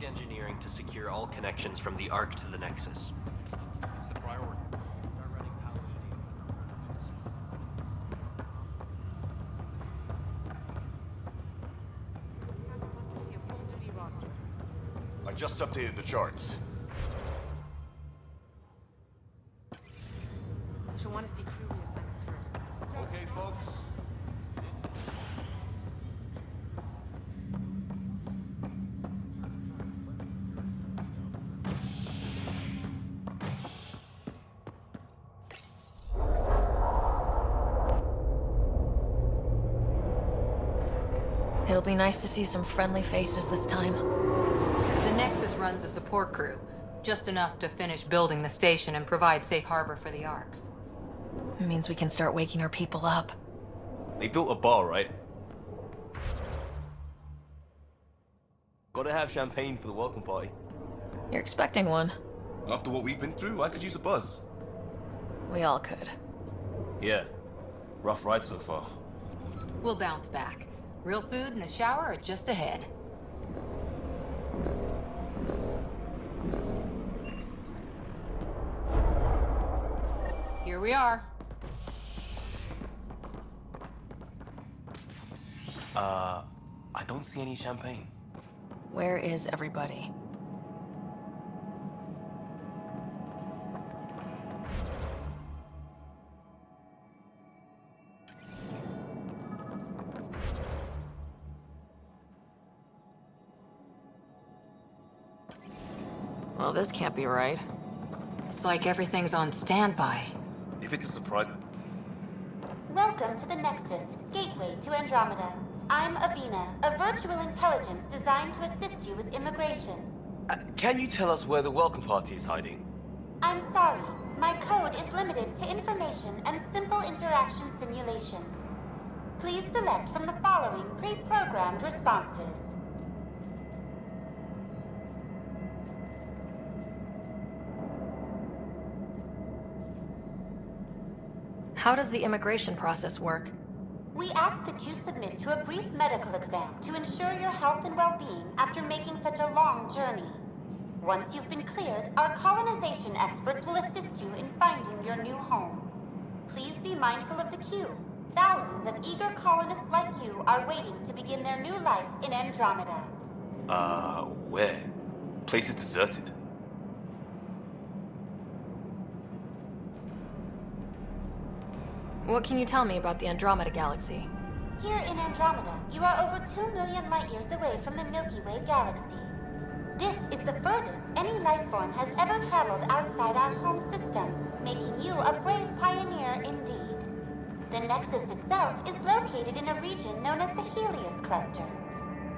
Lead engineering to secure all connections from the Ark to the Nexus. It's the priority. Start running power I just updated the charts. She'll want to see crew reassignments first. Okay, folks. It'll be nice to see some friendly faces this time. The Nexus runs a support crew, just enough to finish building the station and provide safe harbor for the Arks. It means we can start waking our people up. They built a bar, right? Gotta have champagne for the welcome party. You're expecting one. After what we've been through, I could use a buzz. We all could. Yeah. Rough ride so far. We'll bounce back. Real food and a shower are just ahead. Here we are. I don't see any champagne. Where is everybody? Well, this can't be right. It's like everything's on standby. If it's a surprise... Welcome to the Nexus, gateway to Andromeda. I'm Avina, a virtual intelligence designed to assist you with immigration. Can you tell us where the welcome party is hiding? I'm sorry, my code is limited to information and simple interaction simulations. Please select from the following pre-programmed responses. How does the immigration process work? We ask that you submit to a brief medical exam to ensure your health and well-being after making such a long journey. Once you've been cleared, our colonization experts will assist you in finding your new home. Please be mindful of the queue. Thousands of eager colonists like you are waiting to begin their new life in Andromeda. Where? Place is deserted. What can you tell me about the Andromeda Galaxy? Here in Andromeda, you are over 2 million light-years away from the Milky Way galaxy. This is the furthest any life form has ever traveled outside our home system, making you a brave pioneer indeed. The Nexus itself is located in a region known as the Helios Cluster.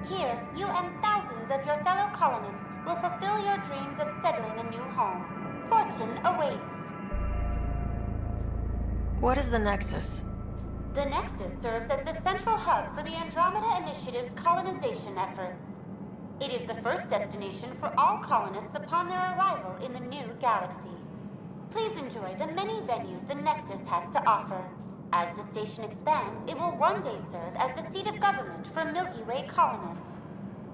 Here, you and thousands of your fellow colonists will fulfill your dreams of settling a new home. Fortune awaits. What is the Nexus? The Nexus serves as the central hub for the Andromeda Initiative's colonization efforts. It is the first destination for all colonists upon their arrival in the new galaxy. Please enjoy the many venues the Nexus has to offer. As the station expands, it will one day serve as the seat of government for Milky Way colonists.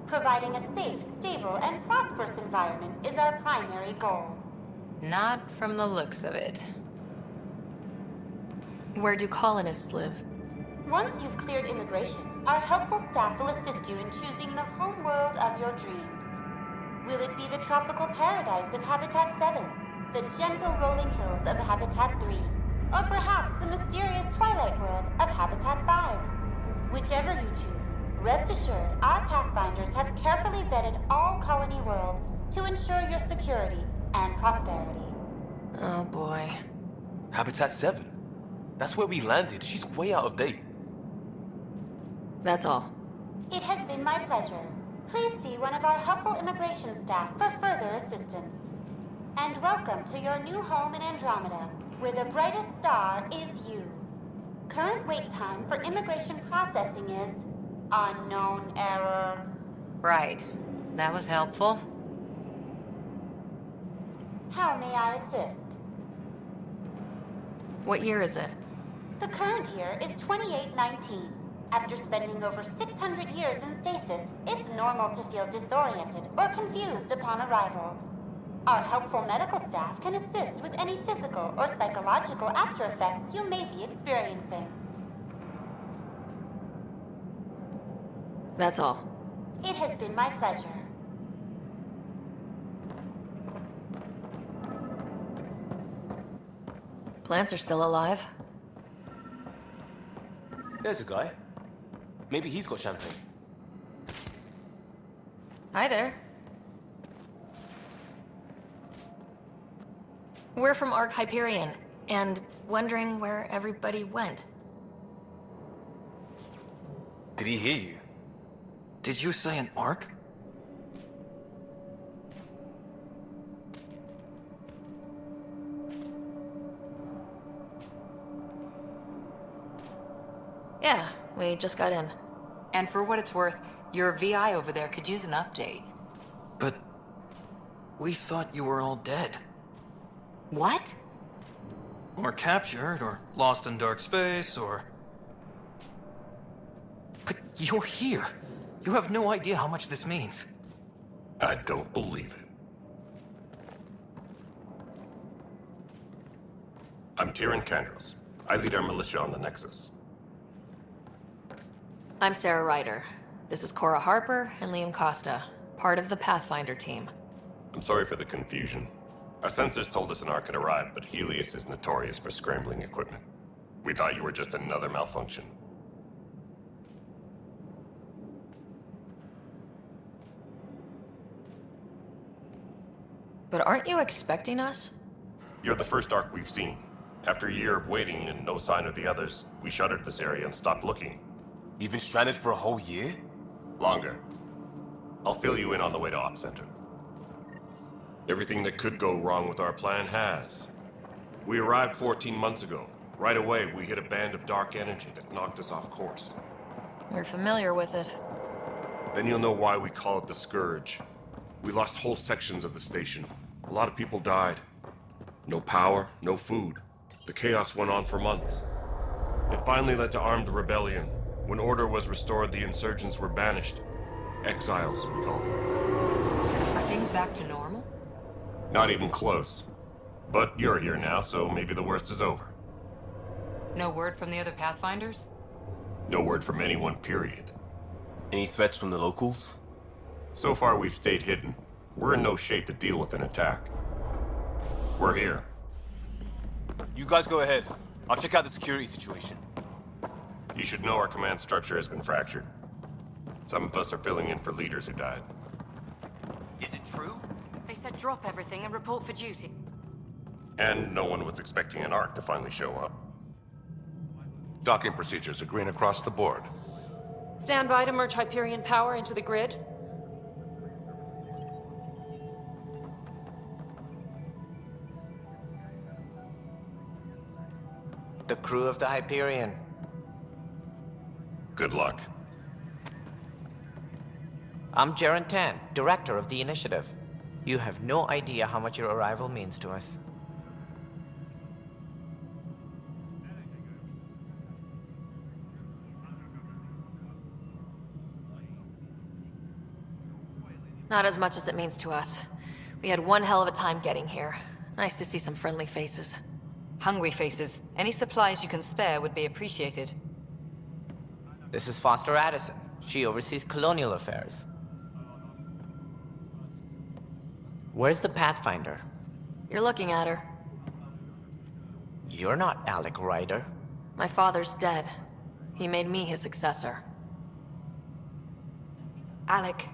Providing a safe, stable, and prosperous environment is our primary goal. Not from the looks of it. Where do colonists live? Once you've cleared immigration, our helpful staff will assist you in choosing the home world of your dreams. Will it be the tropical paradise of Habitat 7, the gentle rolling hills of Habitat 3, or perhaps the mysterious twilight world of Habitat 5? Whichever you choose, rest assured our Pathfinders have carefully vetted all colony worlds to ensure your security and prosperity. Oh boy. Habitat 7? That's where we landed. She's way out of date. That's all. It has been my pleasure. Please see one of our helpful immigration staff for further assistance. And welcome to your new home in Andromeda, where the brightest star is you. Current wait time for immigration processing is unknown error. Right. That was helpful. How may I assist? What year is it? The current year is 2819. After spending over 600 years in stasis, it's normal to feel disoriented or confused upon arrival. Our helpful medical staff can assist with any physical or psychological after effects you may be experiencing. That's all. It has been my pleasure. Plants are still alive. There's a guy. Maybe he's got champagne. Hi there. We're from Ark Hyperion, and wondering where everybody went. Did he hear you? Did you say an arc? Yeah, we just got in. And for what it's worth, your VI over there could use an update. But we thought you were all dead. What? Or captured, or lost in dark space, or... But you're here. You have no idea how much this means. I don't believe it. I'm Tyrion Kandros. I lead our militia on the Nexus. I'm Sarah Ryder. This is Cora Harper and Liam Costa, part of the Pathfinder team. I'm sorry for the confusion. Our sensors told us an Ark had arrived, but Helios is notorious for scrambling equipment. We thought you were just another malfunction. But aren't you expecting us? You're the first Ark we've seen. After a year of waiting and no sign of the others, we shuttered this area and stopped looking. You've been stranded for a whole year? Longer. I'll fill you in on the way to Op Center. Everything that could go wrong with our plan has. We arrived 14 months ago. Right away, we hit a band of dark energy that knocked us off course. We're familiar with it. Then you'll know why we call it the Scourge. We lost whole sections of the station. A lot of people died. No power, no food. The chaos went on for months. It finally led to armed rebellion. When order was restored, the insurgents were banished. Exiles, we called them. Are things back to normal? Not even close. But you're here now, so maybe the worst is over. No word from the other Pathfinders? No word from anyone, period. Any threats from the locals? So far, we've stayed hidden. We're in no shape to deal with an attack. We're here. You guys go ahead. I'll check out the security situation. You should know our command structure has been fractured. Some of us are filling in for leaders who died. Is it true? They said drop everything and report for duty. And no one was expecting an Ark to finally show up. Docking procedures are green across the board. Stand by to merge Hyperion power into the grid. The crew of the Hyperion. Good luck. I'm Jaren Tan, director of the initiative. You have no idea how much your arrival means to us. Not as much as it means to us. We had one hell of a time getting here. Nice to see some friendly faces. Hungry faces. Any supplies you can spare would be appreciated. This is Foster Addison. She oversees colonial affairs. Where's the Pathfinder? You're looking at her. You're not Alec Ryder. My father's dead. He made me his successor. Alec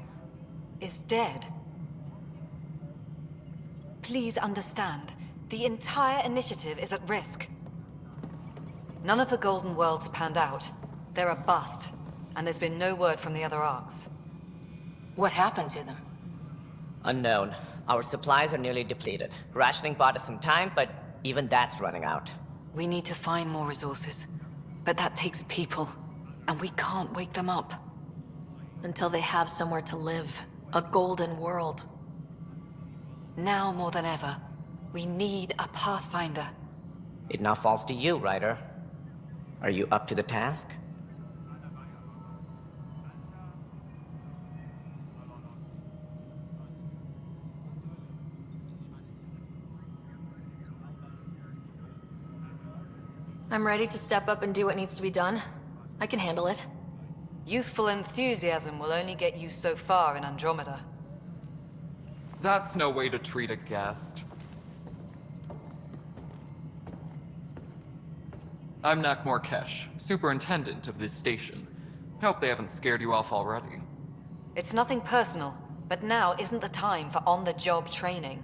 is dead. Please understand, the entire initiative is at risk. None of the Golden Worlds panned out. They're a bust, and there's been no word from the other arcs. What happened to them? Unknown. Our supplies are nearly depleted. Rationing bought us some time, but even that's running out. We need to find more resources, but that takes people, and we can't wake them up. Until they have somewhere to live. A golden world. Now more than ever, we need a Pathfinder. It now falls to you, Ryder. Are you up to the task? I'm ready to step up and do what needs to be done. I can handle it. Youthful enthusiasm will only get you so far in Andromeda. That's no way to treat a guest. I'm Nak Morkesh, superintendent of this station. Hope they haven't scared you off already. It's nothing personal, but now isn't the time for on-the-job training.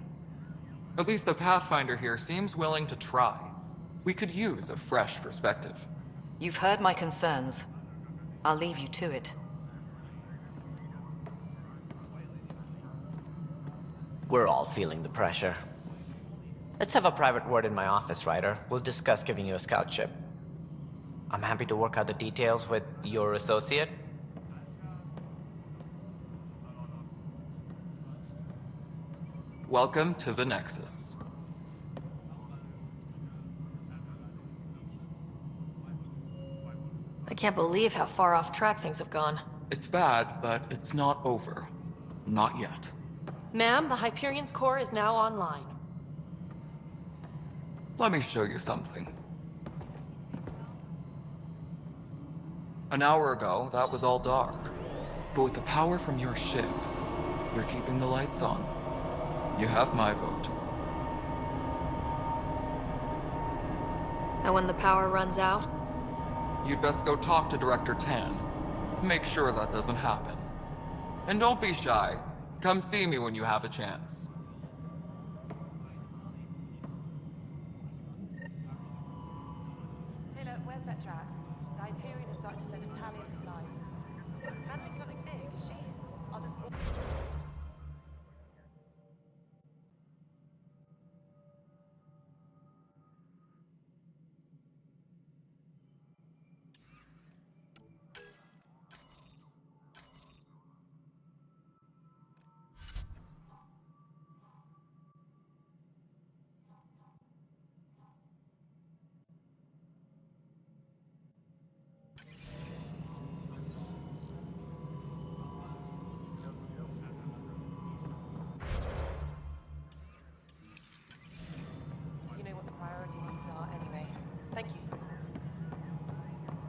At least the Pathfinder here seems willing to try. We could use a fresh perspective. You've heard my concerns. I'll leave you to it. We're all feeling the pressure. Let's have a private word in my office, Ryder. We'll discuss giving you a scout ship. I'm happy to work out the details with your associate. Welcome to the Nexus. I can't believe how far off track things have gone. It's bad, but it's not over. Not yet. Ma'am, the Hyperion's core is now online. Let me show you something. An hour ago, that was all dark. But with the power from your ship, you're keeping the lights on. You have my vote. And when the power runs out? You'd best go talk to Director Tan. Make sure that doesn't happen. And don't be shy. Come see me when you have a chance. Taylor, where's Vetrat? The Hyperion is starting to send a tally of supplies. Handling something big, is she? I'll just...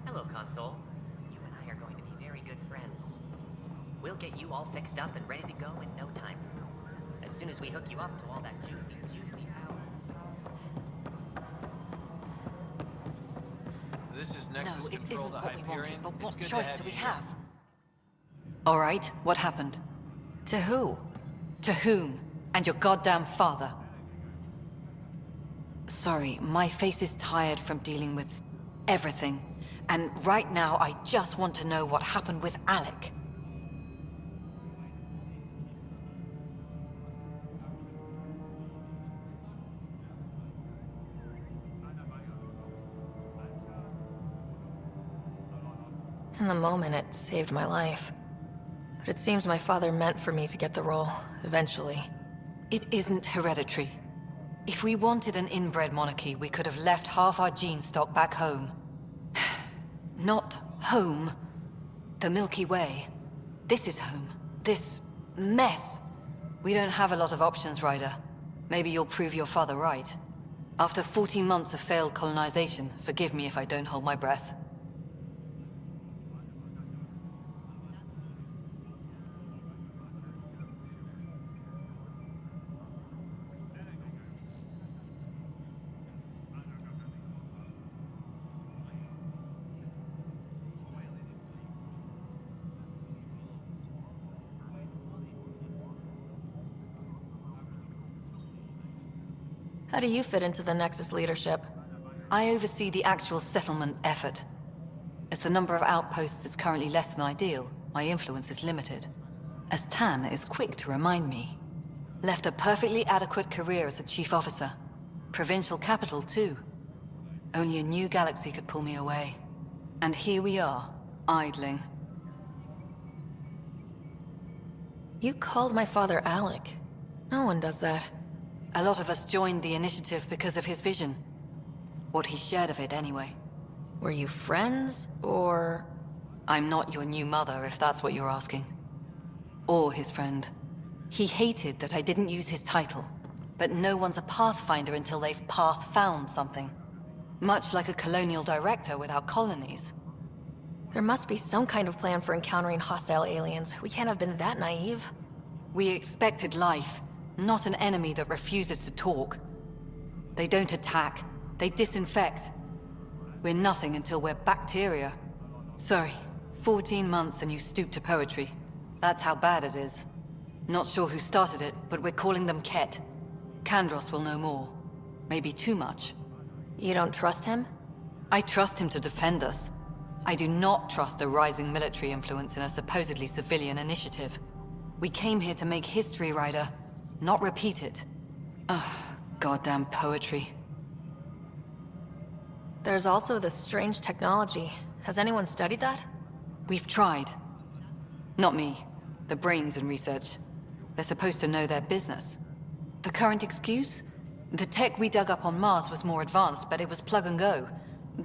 Hello, Console. You and I are going to be very good friends. We'll get you all fixed up and ready to go in no time. As soon as we hook you up to all that juicy power. This is Nexus No, it Control isn't the what we wanted, Hyperion. but It's what good to choice have do we you have? All right, what happened? To who? To whom? And your goddamn father. Sorry, my face is tired from dealing with everything. And right now, I just want to know what happened with Alec. In the moment, it saved my life. But it seems my father meant for me to get the role, eventually. It isn't hereditary. If we wanted an inbred monarchy, we could have left half our gene stock back home. Not home. The Milky Way. This is home. This mess. We don't have a lot of options, Ryder. Maybe you'll prove your father right. After 14 months of failed colonization, forgive me if I don't hold my breath. How do you fit into the Nexus leadership? I oversee the actual settlement effort. As the number of outposts is currently less than ideal, my influence is limited. As Tan is quick to remind me. Left a perfectly adequate career as a chief officer. Provincial capital, too. Only a new galaxy could pull me away. And here we are, idling. You called my father Alec. No one does that. A lot of us joined the initiative because of his vision. What he shared of it, anyway. Were you friends, or...? I'm not your new mother, if that's what you're asking. Or his friend. He hated that I didn't use his title. But no one's a Pathfinder until they've path-found something. Much like a colonial director without colonies. There must be some kind of plan for encountering hostile aliens. We can't have been that naive. We expected life, not an enemy that refuses to talk. They don't attack, they disinfect. We're nothing until we're bacteria. Sorry, 14 months and you stoop to poetry. That's how bad it is. Not sure who started it, but we're calling them Ket. Kandros will know more. Maybe too much. You don't trust him? I trust him to defend us. I do not trust a rising military influence in a supposedly civilian initiative. We came here to make history, Ryder, not repeat it. Ugh, goddamn poetry. There's also this strange technology. Has anyone studied that? We've tried. Not me. The brains in research. They're supposed to know their business. The current excuse? The tech we dug up on Mars was more advanced, but it was plug and go.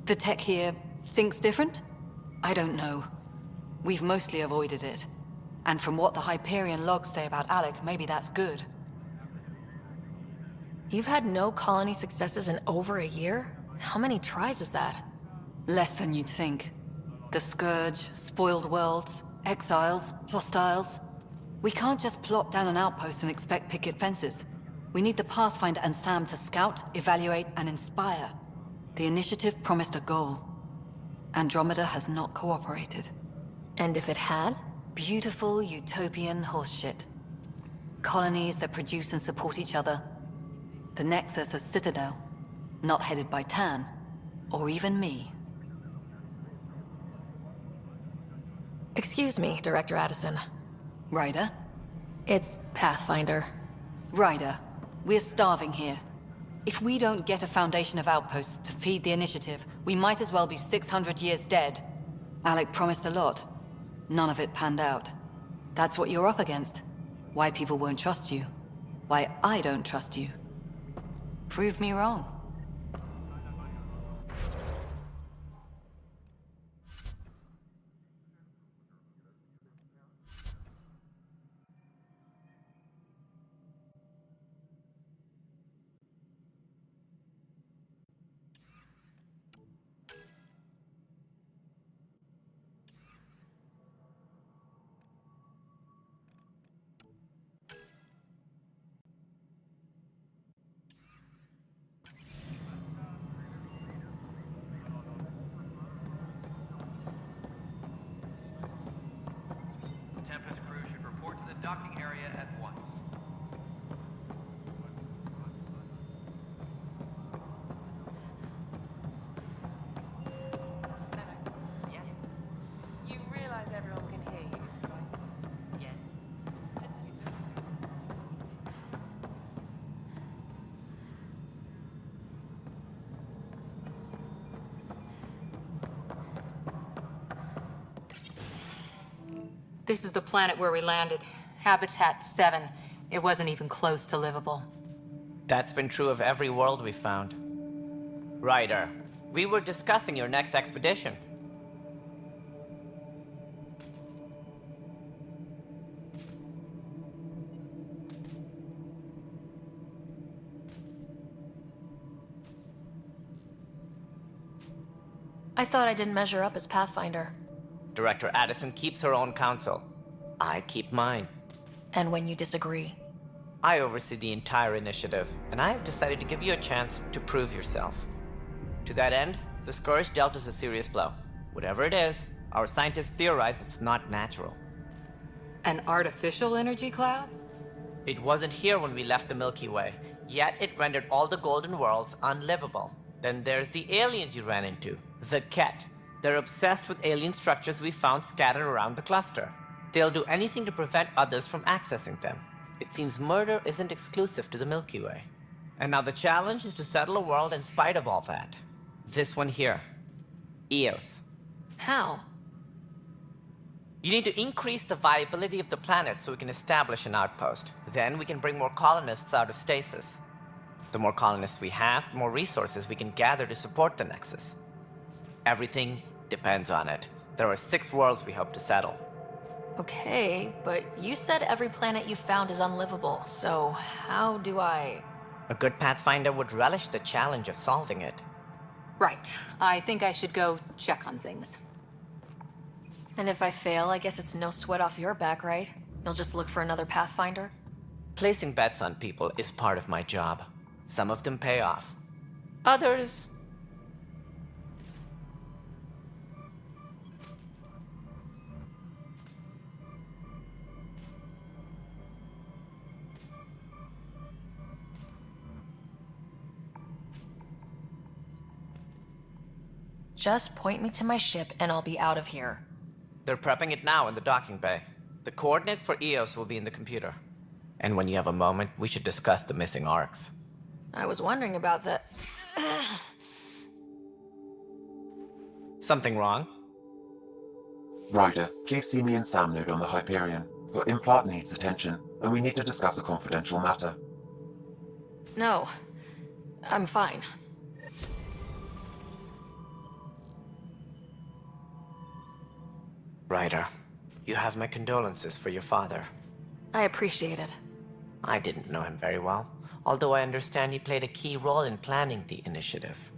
The tech here thinks different? I don't know. We've mostly avoided it. And from what the Hyperion logs say about Alec, maybe that's good. You've had no colony successes in over a year? How many tries is that? Less than you'd think. The Scourge, spoiled worlds, exiles, hostiles. We can't just plop down an outpost and expect picket fences. We need the Pathfinder and Sam to scout, evaluate, and inspire. The initiative promised a goal. Andromeda has not cooperated. And if it had? Beautiful utopian horseshit. Colonies that produce and support each other. The Nexus a citadel, not headed by Tan, or even me. Excuse me, Director Addison. Ryder? It's Pathfinder. Ryder, we're starving here. If we don't get a foundation of outposts to feed the initiative, we might as well be 600 years dead. Alec promised a lot. None of it panned out. That's what you're up against. Why people won't trust you. Why I don't trust you. Prove me wrong. Docking area at once. Yes? You realize everyone can hear you, right? Yes. This is the planet where we landed. Habitat 7. It wasn't even close to livable. That's been true of every world we found. Ryder, we were discussing your next expedition. I thought I didn't measure up as Pathfinder. Director Addison keeps her own counsel. I keep mine. And when you disagree? I oversee the entire initiative, and I have decided to give you a chance to prove yourself. To that end, the Scourge dealt us a serious blow. Whatever it is, our scientists theorize it's not natural. An artificial energy cloud? It wasn't here when we left the Milky Way, yet it rendered all the golden worlds unlivable. Then there's the aliens you ran into, the Ket. They're obsessed with alien structures we found scattered around the cluster. They'll do anything to prevent others from accessing them. It seems murder isn't exclusive to the Milky Way. And now the challenge is to settle a world in spite of all that. This one here. Eos. How? You need to increase the viability of the planet so we can establish an outpost. Then we can bring more colonists out of stasis. The more colonists we have, the more resources we can gather to support the Nexus. Everything depends on it. There are 6 worlds we hope to settle. Okay, but you said every planet you found is unlivable, so how do I... A good Pathfinder would relish the challenge of solving it. Right. I think I should go check on things. And if I fail, I guess it's no sweat off your back, right? You'll just look for another Pathfinder? Placing bets on people is part of my job. Some of them pay off. Others... Just point me to my ship and I'll be out of here. They're prepping it now in the docking bay. The coordinates for EOS will be in the computer. And when you have a moment, we should discuss the missing arcs. I was wondering about that. Something wrong? Ryder, please see me and Sam Node on the Hyperion. Your implant needs attention, and we need to discuss a confidential matter. No. I'm fine. Ryder, you have my condolences for your father. I appreciate it. I didn't know him very well, although I understand he played a key role in planning the initiative.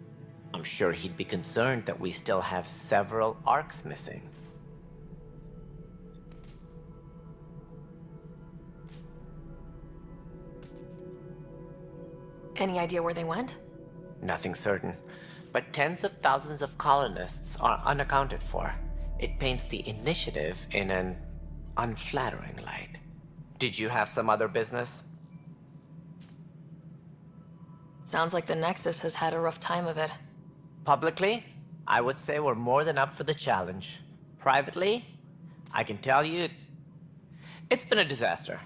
I'm sure he'd be concerned that we still have several arcs missing. Any idea where they went? Nothing certain, but tens of thousands of colonists are unaccounted for. It paints the initiative in an unflattering light. Did you have some other business? Sounds like the Nexus has had a rough time of it. Publicly, I would say we're more than up for the challenge. Privately, I can tell you, it's been a disaster.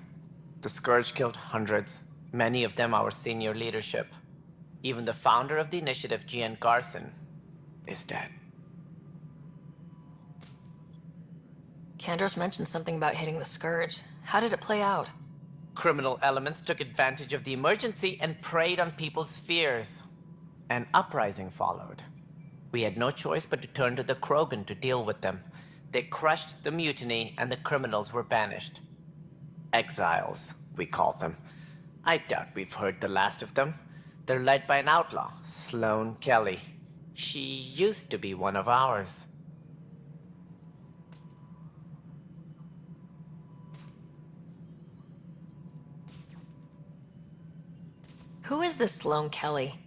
The Scourge killed hundreds, many of them our senior leadership. Even the founder of the initiative, Gian Garson, is dead. Kandros mentioned something about hitting the Scourge. How did it play out? Criminal elements took advantage of the emergency and preyed on people's fears. An uprising followed. We had no choice but to turn to the Krogan to deal with them. They crushed the mutiny and the criminals were banished. Exiles, we call them. I doubt we've heard the last of them. They're led by an outlaw, Sloane Kelly. She used to be one of ours. Who is this Sloane Kelly?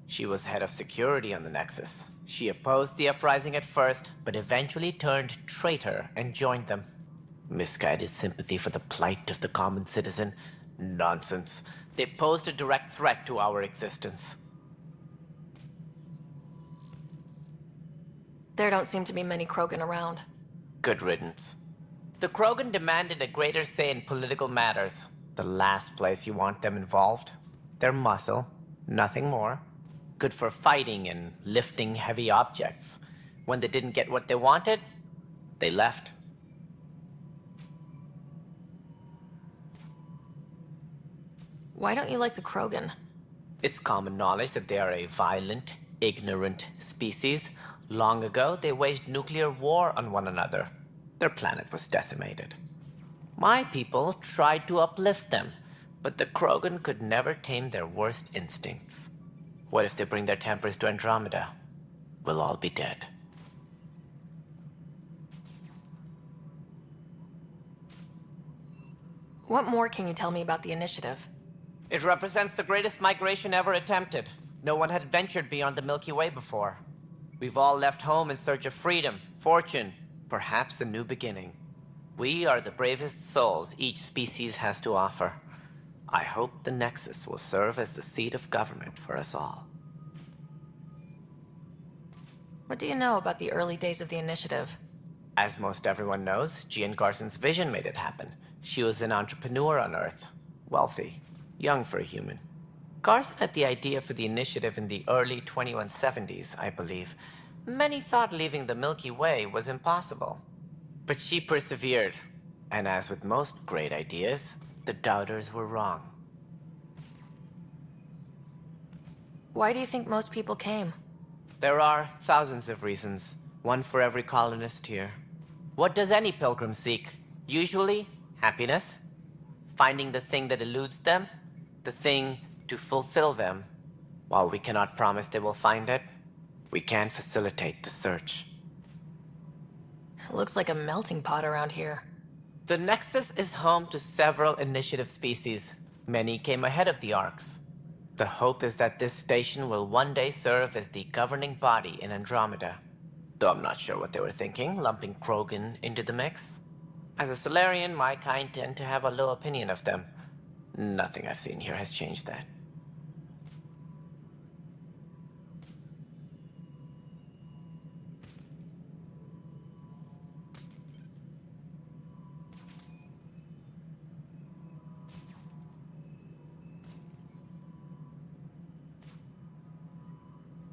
She was head of security on the Nexus. She opposed the uprising at first, but eventually turned traitor and joined them. Misguided sympathy for the plight of the common citizen? Nonsense. They posed a direct threat to our existence. There don't seem to be many Krogan around. Good riddance. The Krogan demanded a greater say in political matters. The last place you want them involved. Their muscle, nothing more. Good for fighting and lifting heavy objects. When they didn't get what they wanted, they left. Why don't you like the Krogan? It's common knowledge that they are a violent, ignorant species. Long ago, they waged nuclear war on one another. Their planet was decimated. My people tried to uplift them, but the Krogan could never tame their worst instincts. What if they bring their tempers to Andromeda? We'll all be dead. What more can you tell me about the initiative? It represents the greatest migration ever attempted. No one had ventured beyond the Milky Way before. We've all left home in search of freedom, fortune, perhaps a new beginning. We are the bravest souls each species has to offer. I hope the Nexus will serve as the seat of government for us all. What do you know about the early days of the initiative? As most everyone knows, Gian Garson's vision made it happen. She was an entrepreneur on Earth. Wealthy. Young for a human. Garson had the idea for the initiative in the early 2170s, I believe. Many thought leaving the Milky Way was impossible. But she persevered. And as with most great ideas, the doubters were wrong. Why do you think most people came? There are thousands of reasons, one for every colonist here. What does any pilgrim seek? Usually, happiness. Finding the thing that eludes them. The thing to fulfill them. While we cannot promise they will find it, We can't facilitate the search. It looks like a melting pot around here. The Nexus is home to several initiative species. Many came ahead of the Arks. The hope is that this station will one day serve as the governing body in Andromeda. Though I'm not sure what they were thinking, lumping Krogan into the mix. As a Solarian, my kind tend to have a low opinion of them. Nothing I've seen here has changed that.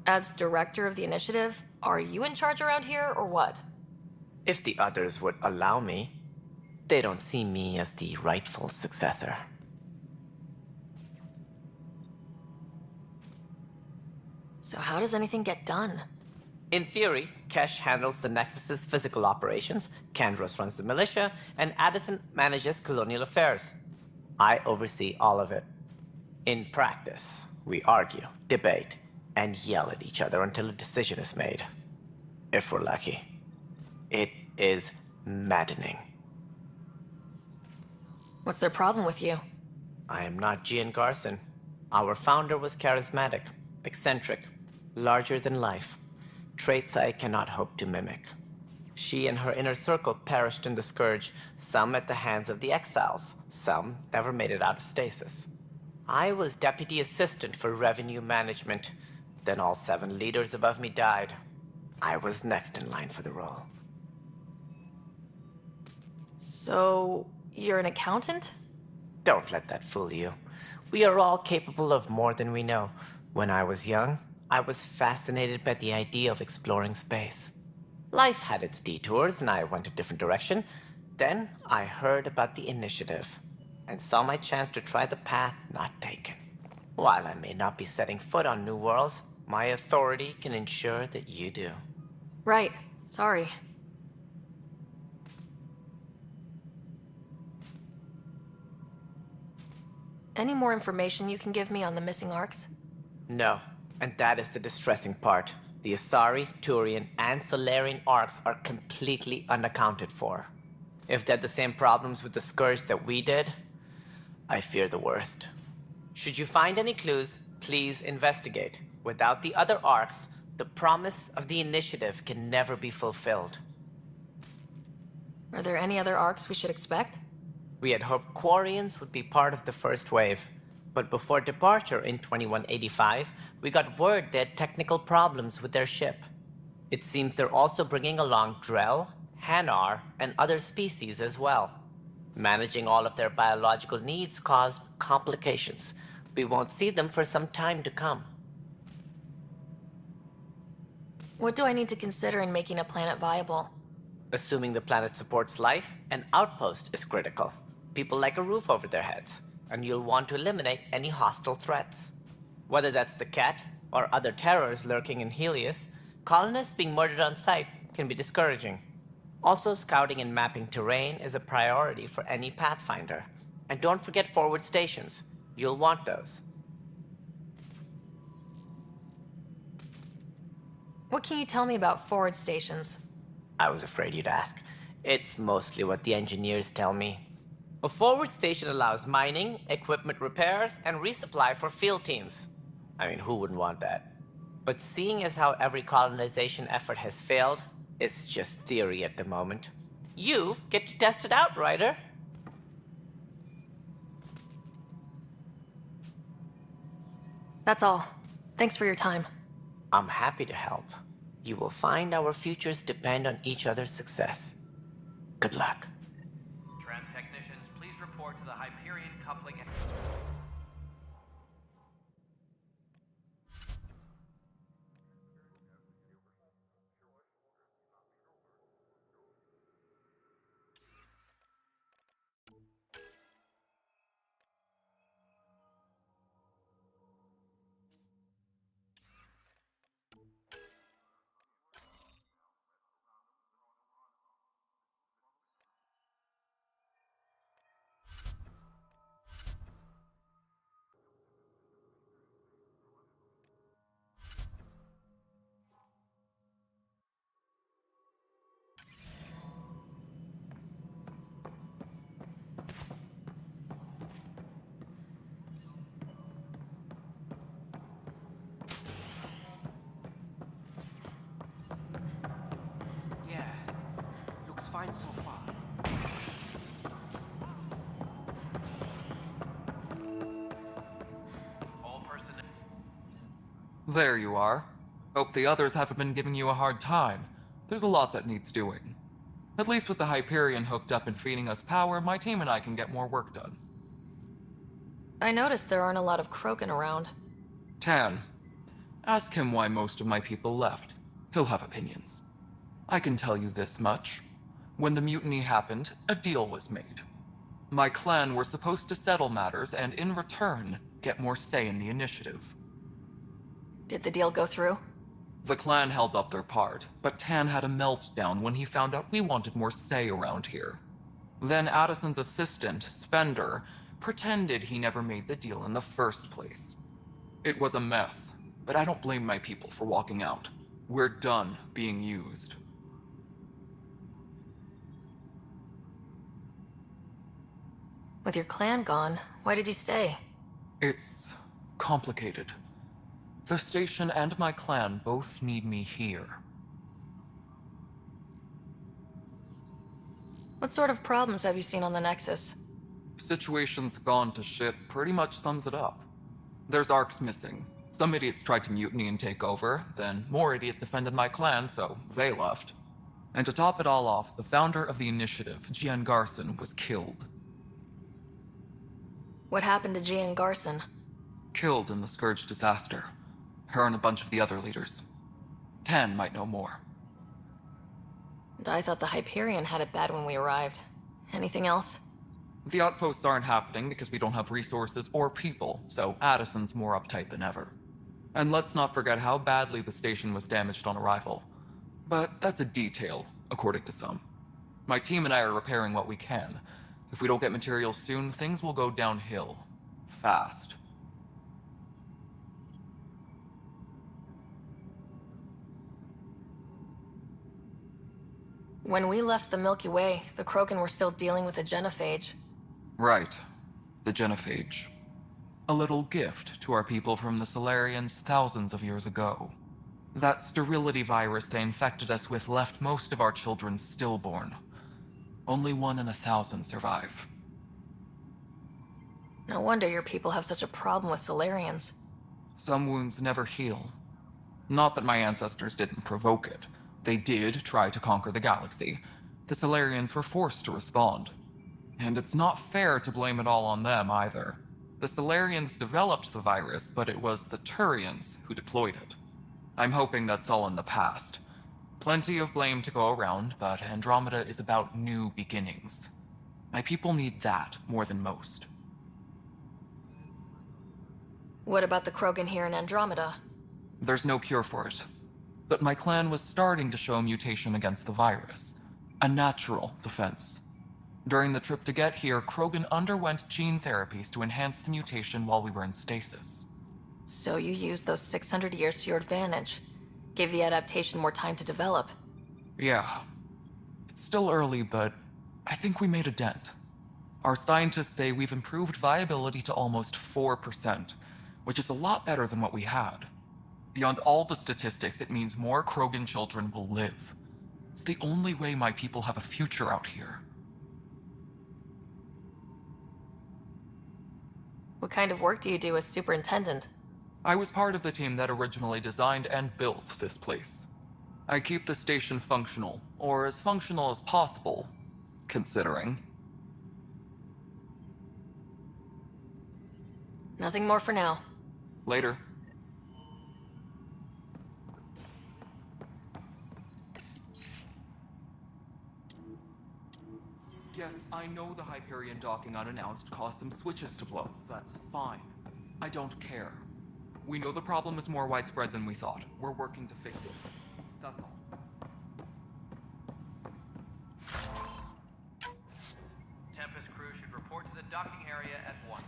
As director of the initiative, are you in charge around here, or what? If the others would allow me, they don't see me as the rightful successor. So how does anything get done? In theory, Kesh handles the Nexus's physical operations, Kandros runs the militia, and Addison manages colonial affairs. I oversee all of it. In practice, we argue, debate, and yell at each other until a decision is made. If we're lucky. It is maddening. What's their problem with you? I am not Gian Garson. Our founder was charismatic, eccentric, larger than life. Traits I cannot hope to mimic. She and her inner circle perished in the Scourge, some at the hands of the Exiles, some never made it out of stasis. I was deputy assistant for revenue management. Then all 7 leaders above me died. I was next in line for the role. So, you're an accountant? Don't let that fool you. We are all capable of more than we know. When I was young, I was fascinated by the idea of exploring space. Life had its detours, and I went a different direction. Then I heard about the initiative, and saw my chance to try the path not taken. While I may not be setting foot on new worlds, my authority can ensure that you do. Right. Sorry. Any more information you can give me on the missing Arks? No, and that is the distressing part. The Asari, Turian, and Solarian Arks are completely unaccounted for. If they had the same problems with the Scourge that we did, I fear the worst. Should you find any clues, please investigate. Without the other Arks, the promise of the initiative can never be fulfilled. Are there any other Arks we should expect? We had hoped Quarians would be part of the first wave, but before departure in 2185, we got word they had technical problems with their ship. It seems they're also bringing along Drell, Hanar, and other species as well. Managing all of their biological needs caused complications. We won't see them for some time to come. What do I need to consider in making a planet viable? Assuming the planet supports life, an outpost is critical. People like a roof over their heads, and you'll want to eliminate any hostile threats. Whether that's the cat, or other terrors lurking in Helios, colonists being murdered on sight can be discouraging. Also, scouting and mapping terrain is a priority for any Pathfinder. And don't forget forward stations. You'll want those. What can you tell me about forward stations? I was afraid you'd ask. It's mostly what the engineers tell me. A forward station allows mining, equipment repairs, and resupply for field teams. I mean, who wouldn't want that? But seeing as how every colonization effort has failed, it's just theory at the moment. You get to test it out, Ryder. That's all. Thanks for your time. I'm happy to help. You will find our futures depend on each other's success. Good luck. Tram technicians, please report to the Hyperion coupling. find so far? All personnel. There you are. Hope the others haven't been giving you a hard time. There's a lot that needs doing. At least with the Hyperion hooked up and feeding us power, my team and I can get more work done. I noticed there aren't a lot of Krogan around. Tan. Ask him why most of my people left. He'll have opinions. I can tell you this much. When the mutiny happened, a deal was made. My clan were supposed to settle matters and, in return, get more say in the initiative. Did the deal go through? The clan held up their part, but Tan had a meltdown when he found out we wanted more say around here. Then Addison's assistant, Spender, pretended he never made the deal in the first place. It was a mess, but I don't blame my people for walking out. We're done being used. With your clan gone, why did you stay? It's complicated. The station and my clan both need me here. What sort of problems have you seen on the Nexus? Situation's gone to shit pretty much sums it up. There's arcs missing. Some idiots tried to mutiny and take over, then more idiots offended my clan, so they left. And to top it all off, the founder of the initiative, Gian Garson, was killed. What happened to Gian Garson? Killed in the Scourge disaster. Her and a bunch of the other leaders. Tan might know more. And I thought the Hyperion had it bad when we arrived. Anything else? The outposts aren't happening because we don't have resources or people, so Addison's more uptight than ever. And let's not forget how badly the station was damaged on arrival. But that's a detail, according to some. My team and I are repairing what we can. If we don't get materials soon, things will go downhill. Fast. When we left the Milky Way, the Krogan were still dealing with the genophage. Right. The genophage. A little gift to our people from the Solarians thousands of years ago. That sterility virus they infected us with left most of our children stillborn. Only 1 in 1,000 survive. No wonder your people have such a problem with Solarians. Some wounds never heal. Not that my ancestors didn't provoke it. They did try to conquer the galaxy. The Solarians were forced to respond. And it's not fair to blame it all on them, either. The Solarians developed the virus, but it was the Turians who deployed it. I'm hoping that's all in the past. Plenty of blame to go around, but Andromeda is about new beginnings. My people need that more than most. What about the Krogan here in Andromeda? There's no cure for it. But my clan was starting to show a mutation against the virus. A natural defense. During the trip to get here, Krogan underwent gene therapies to enhance the mutation while we were in stasis. So you used those 600 years to your advantage. Gave the adaptation more time to develop. Yeah. It's still early, but I think we made a dent. Our scientists say we've improved viability to almost 4%, which is a lot better than what we had. Beyond all the statistics, it means more Krogan children will live. It's the only way my people have a future out here. What kind of work do you do as superintendent? I was part of the team that originally designed and built this place. I keep the station functional, or as functional as possible, considering. Nothing more for now. Later. Yes, I know the Hyperion docking unannounced caused some switches to blow. That's fine. I don't care. We know the problem is more widespread than we thought. We're working to fix it. That's all. Tempest crew should report to the docking area at once.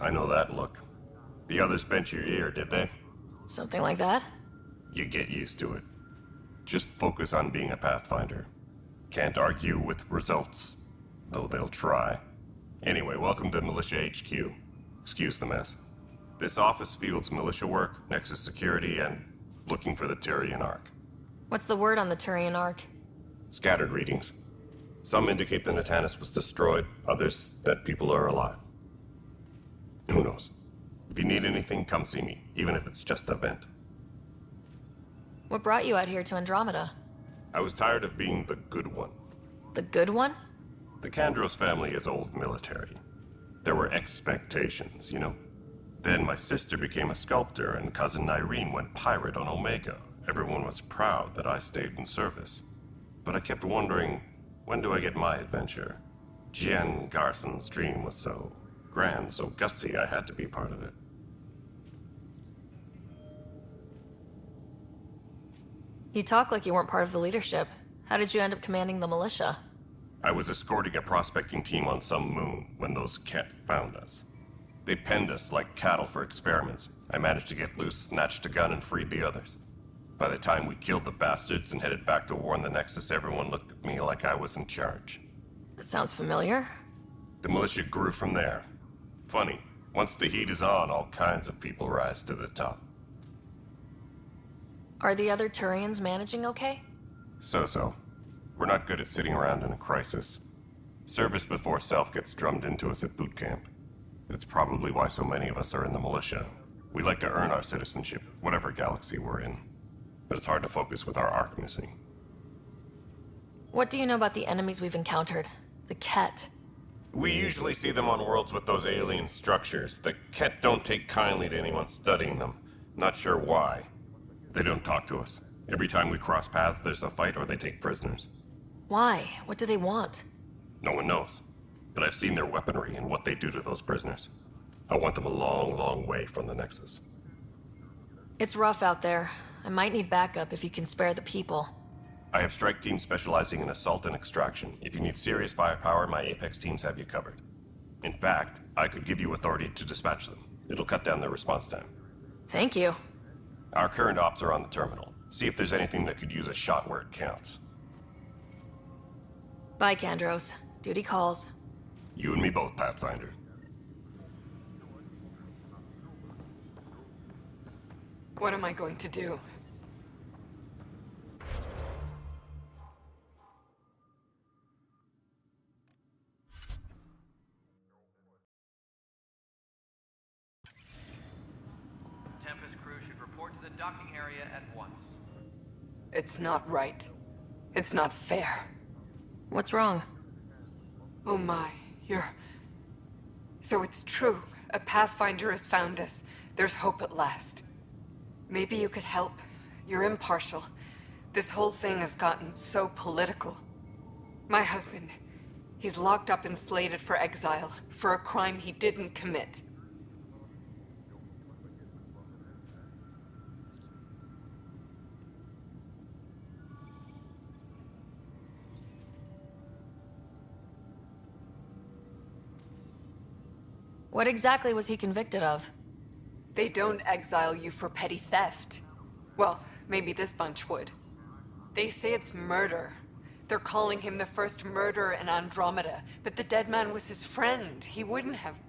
I know that look. The others bent your ear, did they? Something like that? You get used to it. Just focus on being a Pathfinder. Can't argue with results, though they'll try. Anyway, welcome to Militia HQ. Excuse the mess. This office fields militia work, Nexus security, and looking for the Turian Ark. What's the word on the Turian Ark? Scattered readings. Some indicate the Natanus was destroyed, others that people are alive. Who knows? If you need anything, come see me, even if it's just a vent. What brought you out here to Andromeda? I was tired of being the good one. The good one? The Kandros family is old military. There were expectations, you know? Then my sister became a sculptor and cousin Irene went pirate on Omega. Everyone was proud that I stayed in service. But I kept wondering, when do I get my adventure? Jen Garson's dream was so grand, so gutsy, I had to be part of it. You talk like you weren't part of the leadership. How did you end up commanding the militia? I was escorting a prospecting team on some moon when those Ket found us. They penned us like cattle for experiments. I managed to get loose, snatched a gun, and freed the others. By the time we killed the bastards and headed back to warn the Nexus, everyone looked at me like I was in charge. That sounds familiar. The militia grew from there. Funny, once the heat is on, all kinds of people rise to the top. Are the other Turians managing okay? So-so. We're not good at sitting around in a crisis. Service before self gets drummed into us at boot camp. That's probably why so many of us are in the militia. We like to earn our citizenship, whatever galaxy we're in. But it's hard to focus with our arc missing. What do you know about the enemies we've encountered? The Ket? We usually see them on worlds with those alien structures. The Ket don't take kindly to anyone studying them. Not sure why. They don't talk to us. Every time we cross paths, there's a fight or they take prisoners. Why? What do they want? No one knows. But I've seen their weaponry and what they do to those prisoners. I want them a long, long way from the Nexus. It's rough out there. I might need backup if you can spare the people. I have strike teams specializing in assault and extraction. If you need serious firepower, my Apex teams have you covered. In fact, I could give you authority to dispatch them. It'll cut down their response time. Thank you. Our current ops are on the terminal. See if there's anything that could use a shot where it counts. Bye, Kandros. Duty calls. You and me both, Pathfinder. What am I going to do? Tempest crew should report to the docking area at once. It's not right. It's not fair. What's wrong? Oh my, So it's true. A Pathfinder has found us. There's hope at last. Maybe you could help. You're impartial. This whole thing has gotten so political. My husband, he's locked up and slated for exile for a crime he didn't commit. What exactly was he convicted of? They don't exile you for petty theft. Well, maybe this bunch would. They say it's murder. They're calling him the first murderer in Andromeda, but the dead man was his friend. He wouldn't have...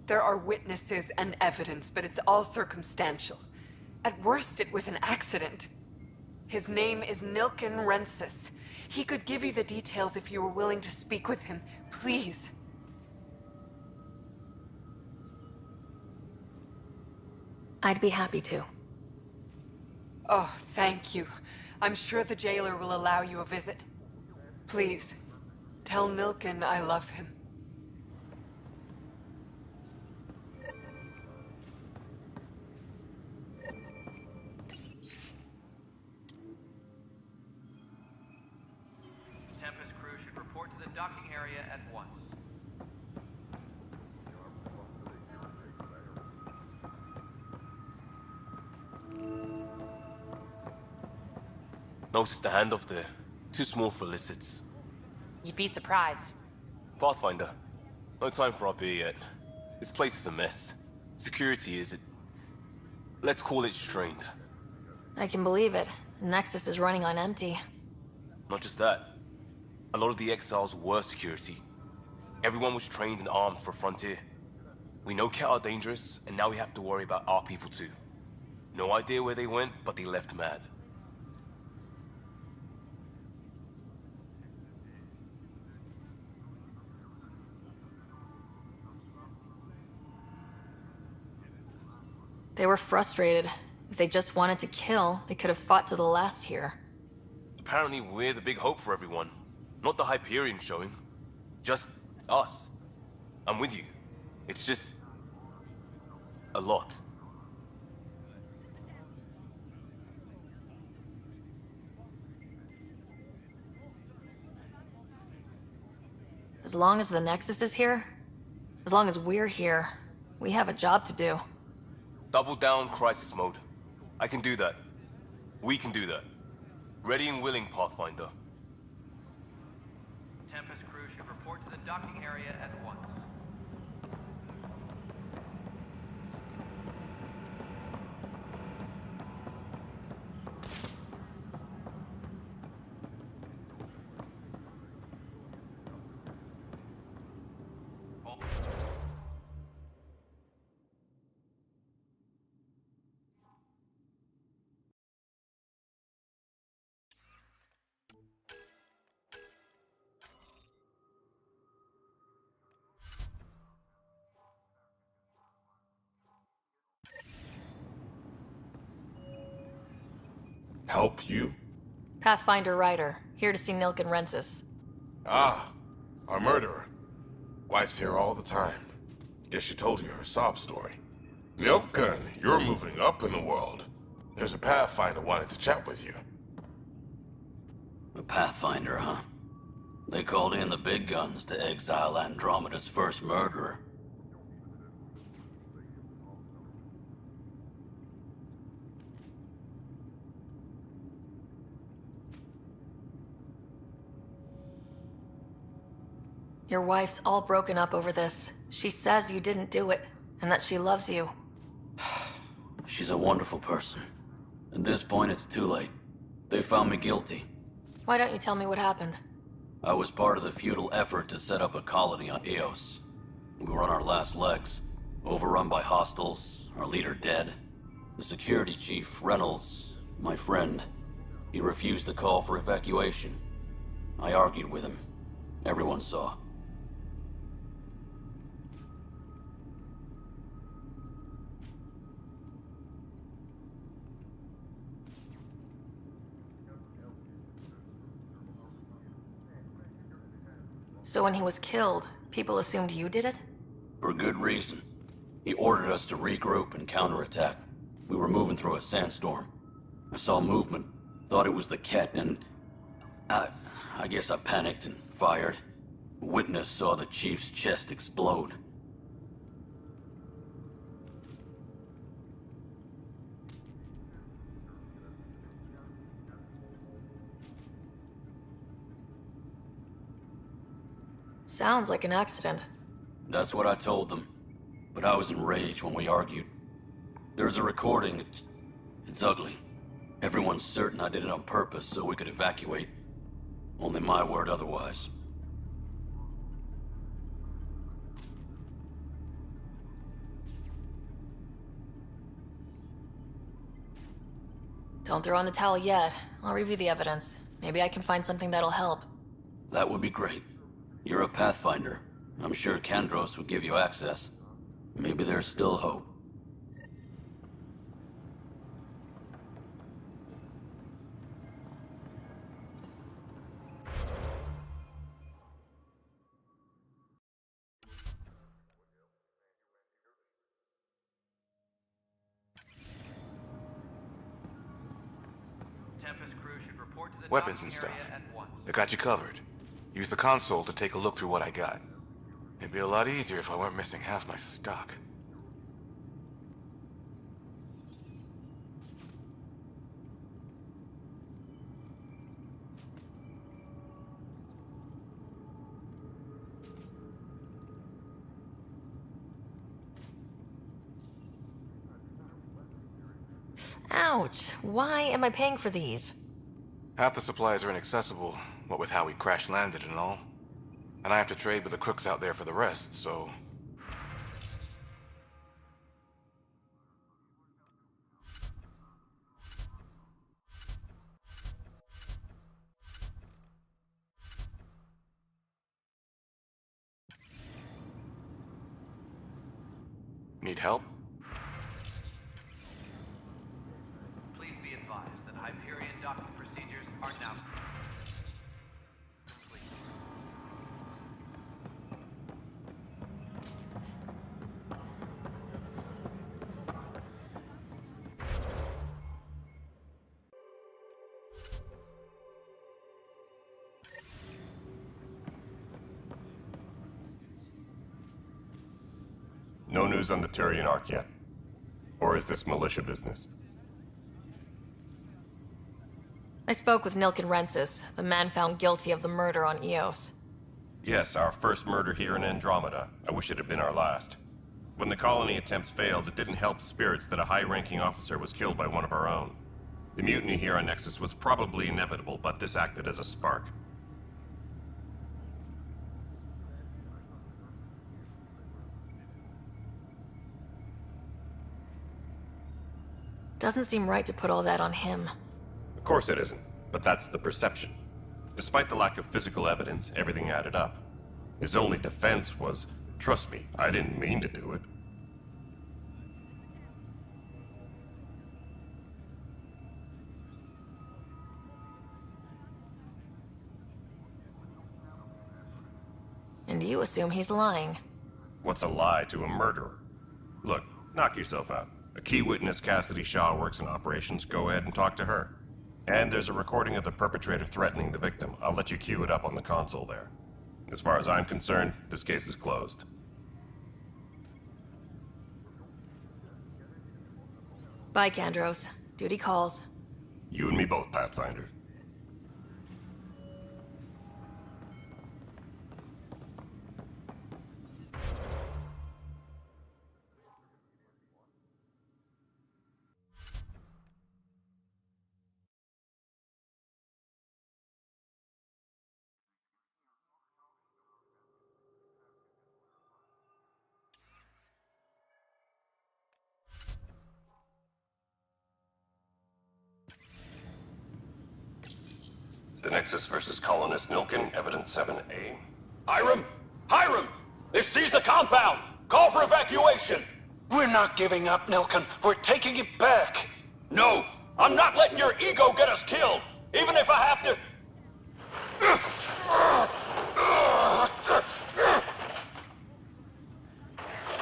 There are witnesses and evidence, but it's all circumstantial. At worst, it was an accident. His name is Nilken Rensis. He could give you the details if you were willing to speak with him. Please. I'd be happy to. Oh, thank you. I'm sure the jailer will allow you a visit. Please, tell Nilken I love him. Tempest crew should report to the docking area at once. Noticed the handoff there. Too small for lizards. You'd be surprised. Pathfinder. No time for our beer yet. This place is a mess. Security is, let's call it strained. I can believe it. Nexus is running on empty. Not just that. A lot of the exiles were security. Everyone was trained and armed for Frontier. We know Cat are dangerous, and now we have to worry about our people too. No idea where they went, but they left mad. They were frustrated. If they just wanted to kill, they could have fought to the last here. Apparently we're the big hope for everyone. Not the Hyperion showing. Just us. I'm with you. It's just... a lot. As long as the Nexus is here, as long as we're here, we have a job to do. Double down crisis mode. I can do that. We can do that. Ready and willing, Pathfinder. Tempest crew should report to the docking area at once. Help you? Pathfinder Ryder, here to see Nilk and Rensis. Ah, our murderer. Wife's here all the time. Guess she told you her sob story. Nilkan, you're moving up in the world. There's a Pathfinder wanting to chat with you. A Pathfinder, huh? They called in the big guns to exile Andromeda's first murderer. Your wife's all broken up over this. She says you didn't do it, and that she loves you. She's a wonderful person. At this point, it's too late. They found me guilty. Why don't you tell me what happened? I was part of the futile effort to set up a colony on Eos. We were on our last legs, overrun by hostiles, our leader dead. The security chief, Reynolds, my friend, he refused to call for evacuation. I argued with him. Everyone saw. So when he was killed, people assumed you did it? For good reason. He ordered us to regroup and counterattack. We were moving through a sandstorm. I saw movement, thought it was the Ket, and... I guess I panicked and fired. A witness saw the chief's chest explode. Sounds like an accident. That's what I told them. But I was enraged when we argued. There's a recording. It's ugly. Everyone's certain I did it on purpose so we could evacuate. Only my word otherwise. Don't throw in the towel yet. I'll review the evidence. Maybe I can find something that'll help. That would be great. You're a Pathfinder. I'm sure Kandros would give you access. Maybe there's still hope. Tempest crew should report to the Weapons and docking area stuff. at once. I got you covered. Use the console to take a look through what I got. It'd be a lot easier if I weren't missing half my stock. Ouch. Why am I paying for these? Half the supplies are inaccessible, what with how we crash-landed and all. And I have to trade with the crooks out there for the rest, so... Need help? Please be advised that Hyperion docking procedures are now complete. No news on the Turian Ark yet? Or is this militia business? I spoke with Nilken Rensis, the man found guilty of the murder on Eos. Yes, our first murder here in Andromeda. I wish it had been our last. When the colony attempts failed, it didn't help spirits that a high-ranking officer was killed by one of our own. The mutiny here on Nexus was probably inevitable, but this acted as a spark. Doesn't seem right to put all that on him. Of course it isn't, but that's the perception. Despite the lack of physical evidence, everything added up. His only defense was, trust me, I didn't mean to do it. And you assume he's lying. What's a lie to a murderer? Look, knock yourself out. A key witness, Cassidy Shaw, works in operations. Go ahead and talk to her. And there's a recording of the perpetrator threatening the victim. I'll let you cue it up on the console there. As far as I'm concerned, this case is closed. Bye, Kandros. Duty calls. You and me both, Pathfinder. The Nexus versus Colonist Nilken, Evidence 7A. Hiram! Hiram! They've seized the compound! Call for evacuation! We're not giving up, Nilken. We're taking it back. No! I'm not letting your ego get us killed! Even if I have to...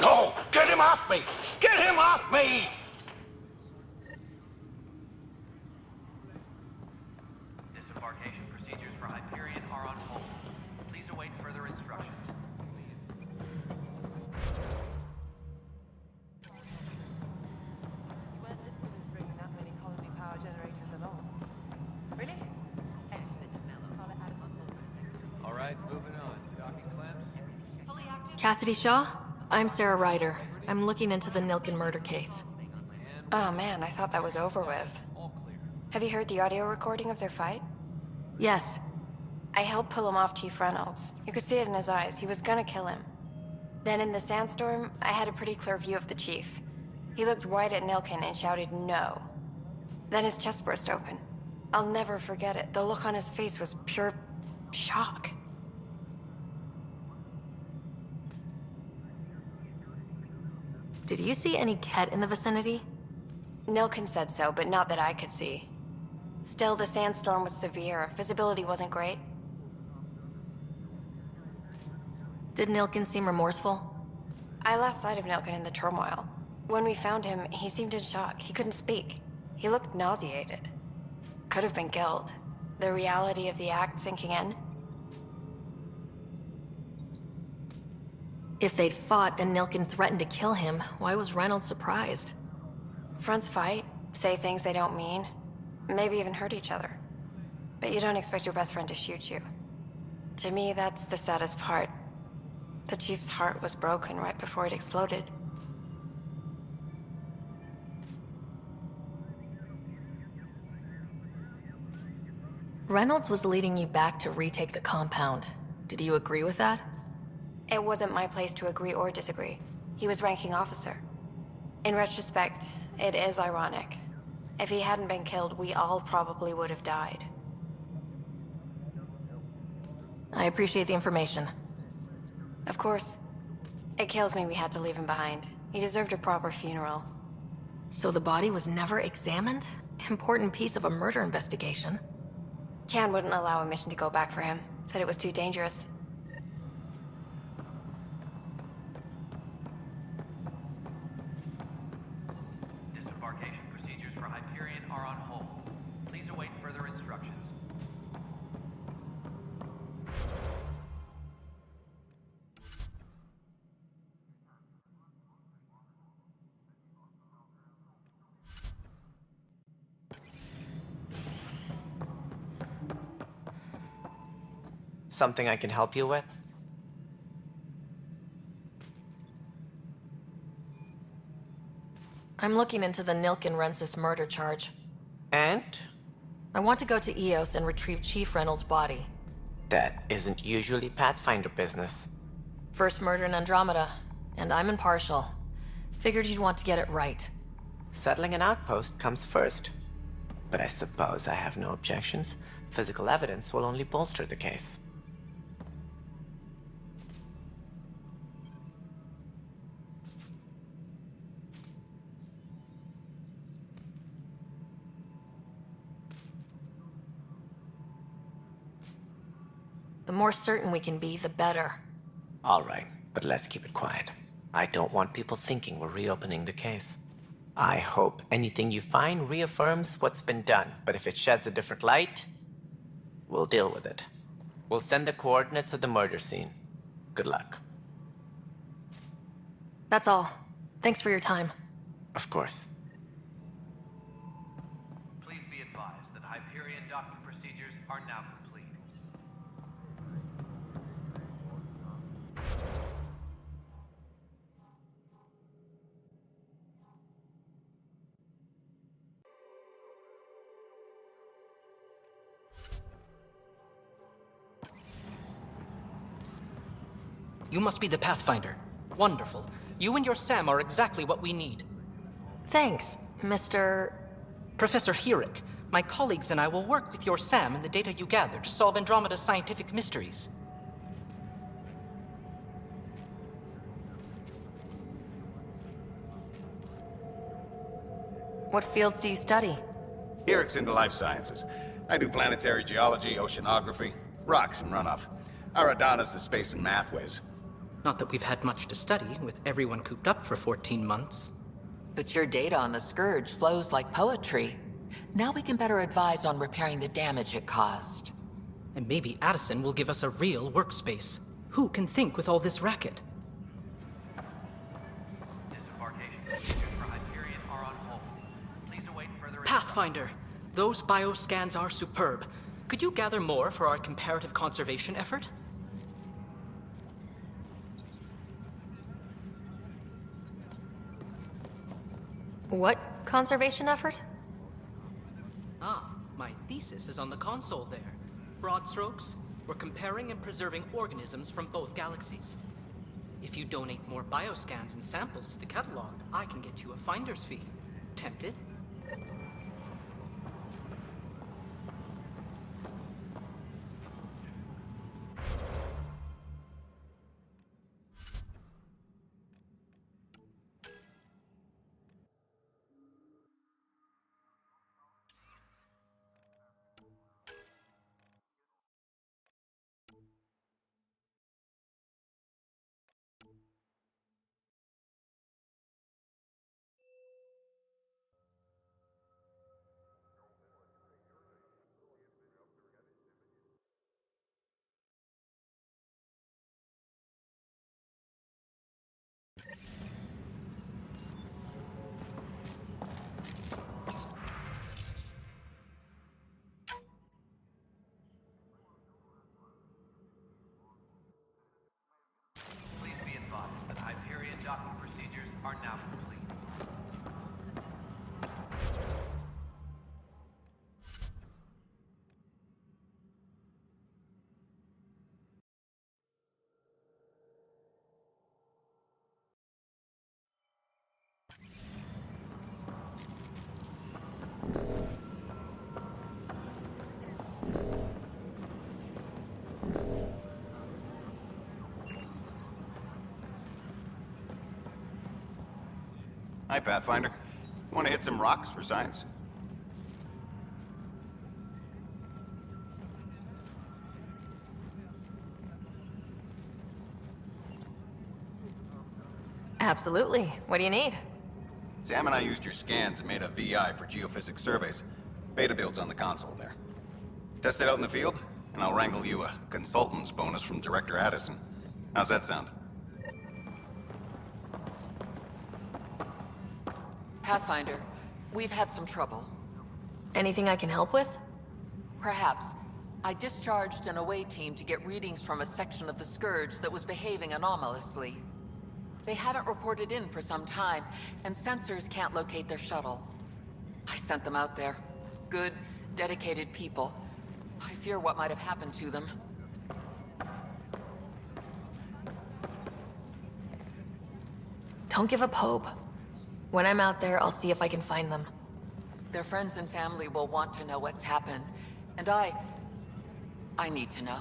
No! Get him off me! Get him off me! Disembarkation procedures for Hyperion are on hold. Please await further instructions. You weren't listed as bringing that many colony power generators along. Really? Edison, Mrs. Mello. Father Addison. All right, moving on. Docking clamps. Fully active? Cassidy Shaw? I'm Sarah Ryder. I'm looking into the Nilken murder case. Oh man, I thought that was over with. Have you heard the audio recording of their fight? Yes. I helped pull him off Chief Reynolds. You could see it in his eyes. He was gonna kill him. Then in the sandstorm, I had a pretty clear view of the Chief. He looked right at Nilken and shouted no. Then his chest burst open. I'll never forget it. The look on his face was pure shock. Did you see any Ket in the vicinity? Nilken said so, but not that I could see. Still, the sandstorm was severe. Visibility wasn't great. Did Nilken seem remorseful? I lost sight of Nilken in the turmoil. When we found him, he seemed in shock. He couldn't speak. He looked nauseated. Could have been guilt. The reality of the act sinking in. If they'd fought and Nilken threatened to kill him, why was Reynolds surprised? Fronts fight, say things they don't mean, maybe even hurt each other. But you don't expect your best friend to shoot you. To me, that's the saddest part. The Chief's heart was broken right before it exploded. Reynolds was leading you back to retake the compound. Did you agree with that? It wasn't my place to agree or disagree. He was ranking officer. In retrospect, it is ironic. If he hadn't been killed, we all probably would have died. I appreciate the information. Of course. It kills me we had to leave him behind. He deserved a proper funeral. So the body was never examined? Important piece of a murder investigation. Tian wouldn't allow a mission to go back for him. Said it was too dangerous. Disembarkation procedures for Hyperion are on hold. Please await further instructions. Something I can help you with? I'm looking into the Nilken Rensis murder charge. And? I want to go to Eos and retrieve Chief Reynolds' body. That isn't usually Pathfinder business. First murder in Andromeda, and I'm impartial. Figured you'd want to get it right. Settling an outpost comes first. But I suppose I have no objections. Physical evidence will only bolster the case. The more certain we can be, the better. All right, but let's keep it quiet. I don't want people thinking we're reopening the case. I hope anything you find reaffirms what's been done, but if it sheds a different light, we'll deal with it. We'll send the coordinates of the murder scene. Good luck. That's all. Thanks for your time. Of course. Please be advised that Hyperion docking procedures are now complete. You must be the Pathfinder. Wonderful. You and your Sam are exactly what we need. Thanks, Mr. Professor Herrick. My colleagues and I will work with your Sam and the data you gather to solve Andromeda's scientific mysteries. What fields do you study? Herrick's into life sciences. I do planetary geology, oceanography, rocks and runoff. Aradana's the space and math whiz. Not that we've had much to study, with everyone cooped up for 14 months. But your data on the Scourge flows like poetry. Now we can better advise on repairing the damage it caused. And maybe Addison will give us a real workspace. Who can think with all this racket? Disembarkation procedures for Hyperion are on hold. Please await further Pathfinder! Those bioscans are superb. Could you gather more for our comparative conservation effort? What conservation effort? Ah, my thesis is on the console there. Broad strokes, we're comparing and preserving organisms from both galaxies. If you donate more bioscans and samples to the catalog, I can get you a finder's fee. Tempted? Please be advised that Hyperion docking procedures are now complete. Hi, Pathfinder. Want to hit some rocks for science? Absolutely. What do you need? Sam and I used your scans and made a VI for geophysics surveys. Beta builds on the console there. Test it out in the field, and I'll wrangle you a consultant's bonus from Director Addison. How's that sound? Pathfinder, we've had some trouble. Anything I can help with? Perhaps. I discharged an away team to get readings from a section of the Scourge that was behaving anomalously. They haven't reported in for some time, and sensors can't locate their shuttle. I sent them out there. Good, dedicated people. I fear what might have happened to them. Don't give up hope. When I'm out there, I'll see if I can find them. Their friends and family will want to know what's happened, and I need to know.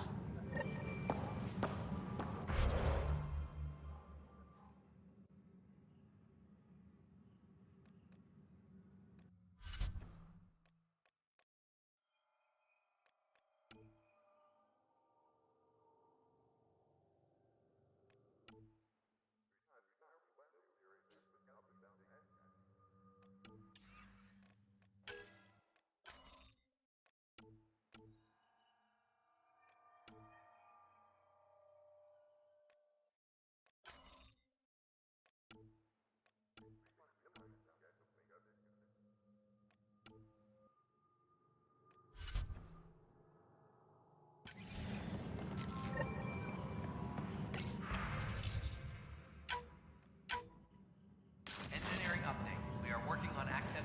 Engineering update. We are working on access.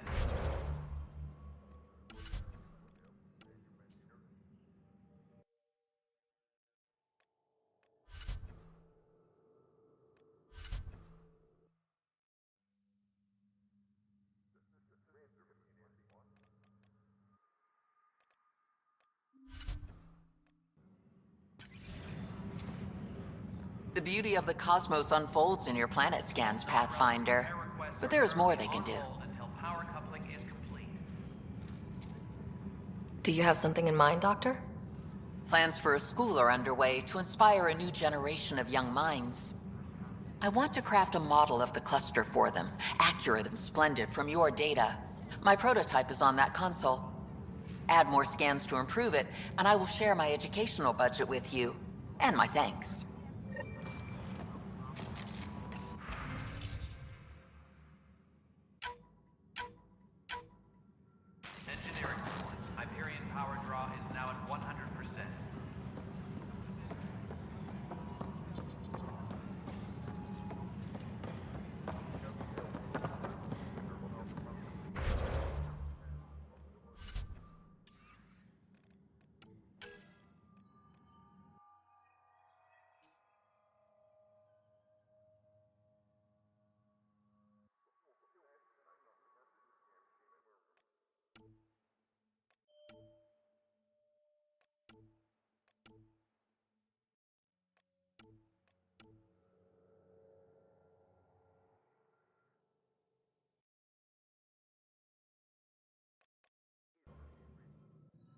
The beauty of the cosmos unfolds in your planet scans, Pathfinder. But there is more they can do. Until power coupling is complete. Do you have something in mind, Doctor? Plans for a school are underway to inspire a new generation of young minds. I want to craft a model of the cluster for them, accurate and splendid from your data. My prototype is on that console. Add more scans to improve it, and I will share my educational budget with you, and my thanks. Engineering performance. Hyperion power draw is now at 100%.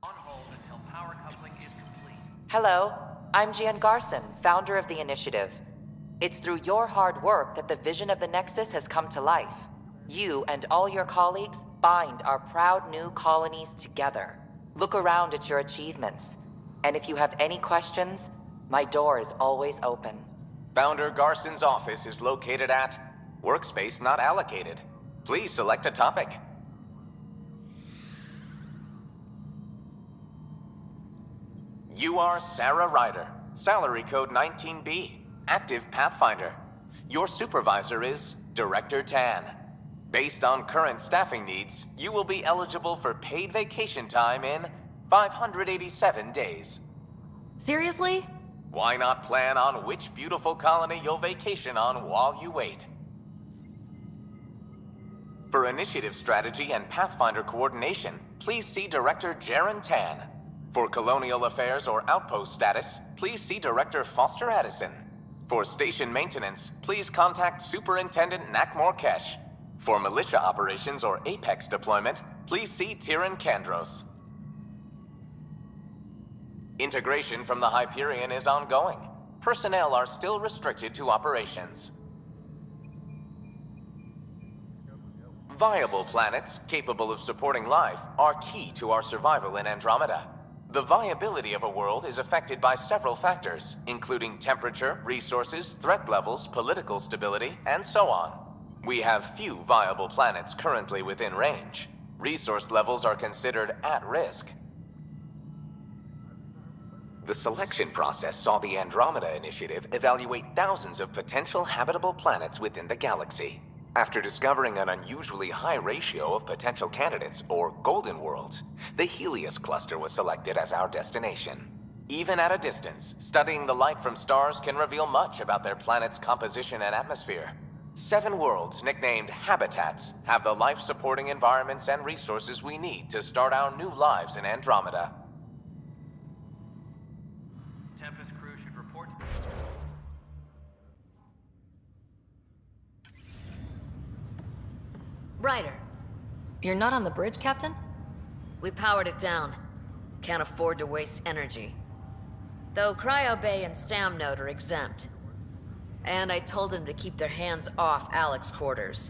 On hold until power coupling is complete. Hello, I'm Gian Garson, founder of the initiative. It's through your hard work that the vision of the Nexus has come to life. You and all your colleagues bind our proud new colonies together. Look around at your achievements. And if you have any questions, my door is always open. Founder Garson's office is located at Workspace Not Allocated. Please select a topic. You are Sarah Ryder, salary code 19B, active Pathfinder. Your supervisor is Director Tan. Based on current staffing needs, you will be eligible for paid vacation time in 587 days. Seriously? Why not plan on which beautiful colony you'll vacation on while you wait? For initiative strategy and Pathfinder coordination, please see Director Jaren Tan. For colonial affairs or outpost status, please see Director Foster Addison. For station maintenance, please contact Superintendent Nakmor Kesh. For militia operations or Apex deployment, please see Tyran Kandros. Integration from the Hyperion is ongoing. Personnel are still restricted to operations. Viable planets capable of supporting life are key to our survival in Andromeda. The viability of a world is affected by several factors, including temperature, resources, threat levels, political stability, and so on. We have few viable planets currently within range. Resource levels are considered at risk. The selection process saw the Andromeda Initiative evaluate thousands of potential habitable planets within the galaxy. After discovering an unusually high ratio of potential candidates, or golden worlds, the Helios cluster was selected as our destination. Even at a distance, studying the light from stars can reveal much about their planet's composition and atmosphere. 7 worlds, nicknamed habitats, have the life-supporting environments and resources we need to start our new lives in Andromeda. Tempest crew should report. Ryder. You're not on the bridge, Captain? We powered it down. Can't afford to waste energy. Though Cryo Bay and Sam Node are exempt. And I told them to keep their hands off Alec's quarters.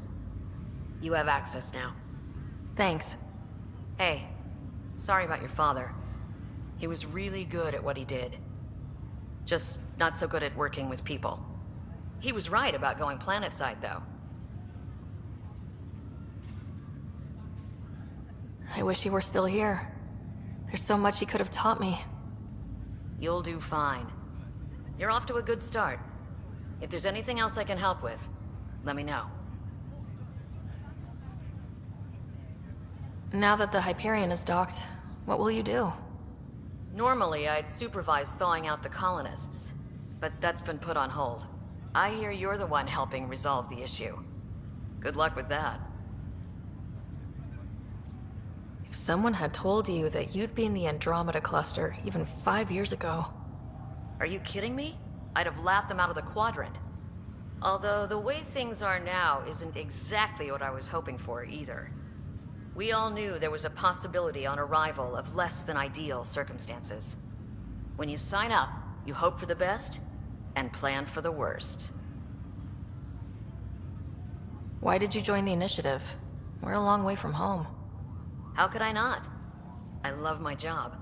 You have access now. Thanks. Hey, sorry about your father. He was really good at what he did. Just not so good at working with people. He was right about going planetside, though. I wish he were still here. There's so much he could have taught me. You'll do fine. You're off to a good start. If there's anything else I can help with, let me know. Now that the Hyperion is docked, what will you do? Normally, I'd supervise thawing out the colonists, but that's been put on hold. I hear you're the one helping resolve the issue. Good luck with that. If someone had told you that you'd be in the Andromeda cluster even 5 years ago... Are you kidding me? I'd have laughed them out of the quadrant. Although the way things are now isn't exactly what I was hoping for either. We all knew there was a possibility on arrival of less than ideal circumstances. When you sign up, you hope for the best and plan for the worst. Why did you join the initiative? We're a long way from home. How could I not? I love my job.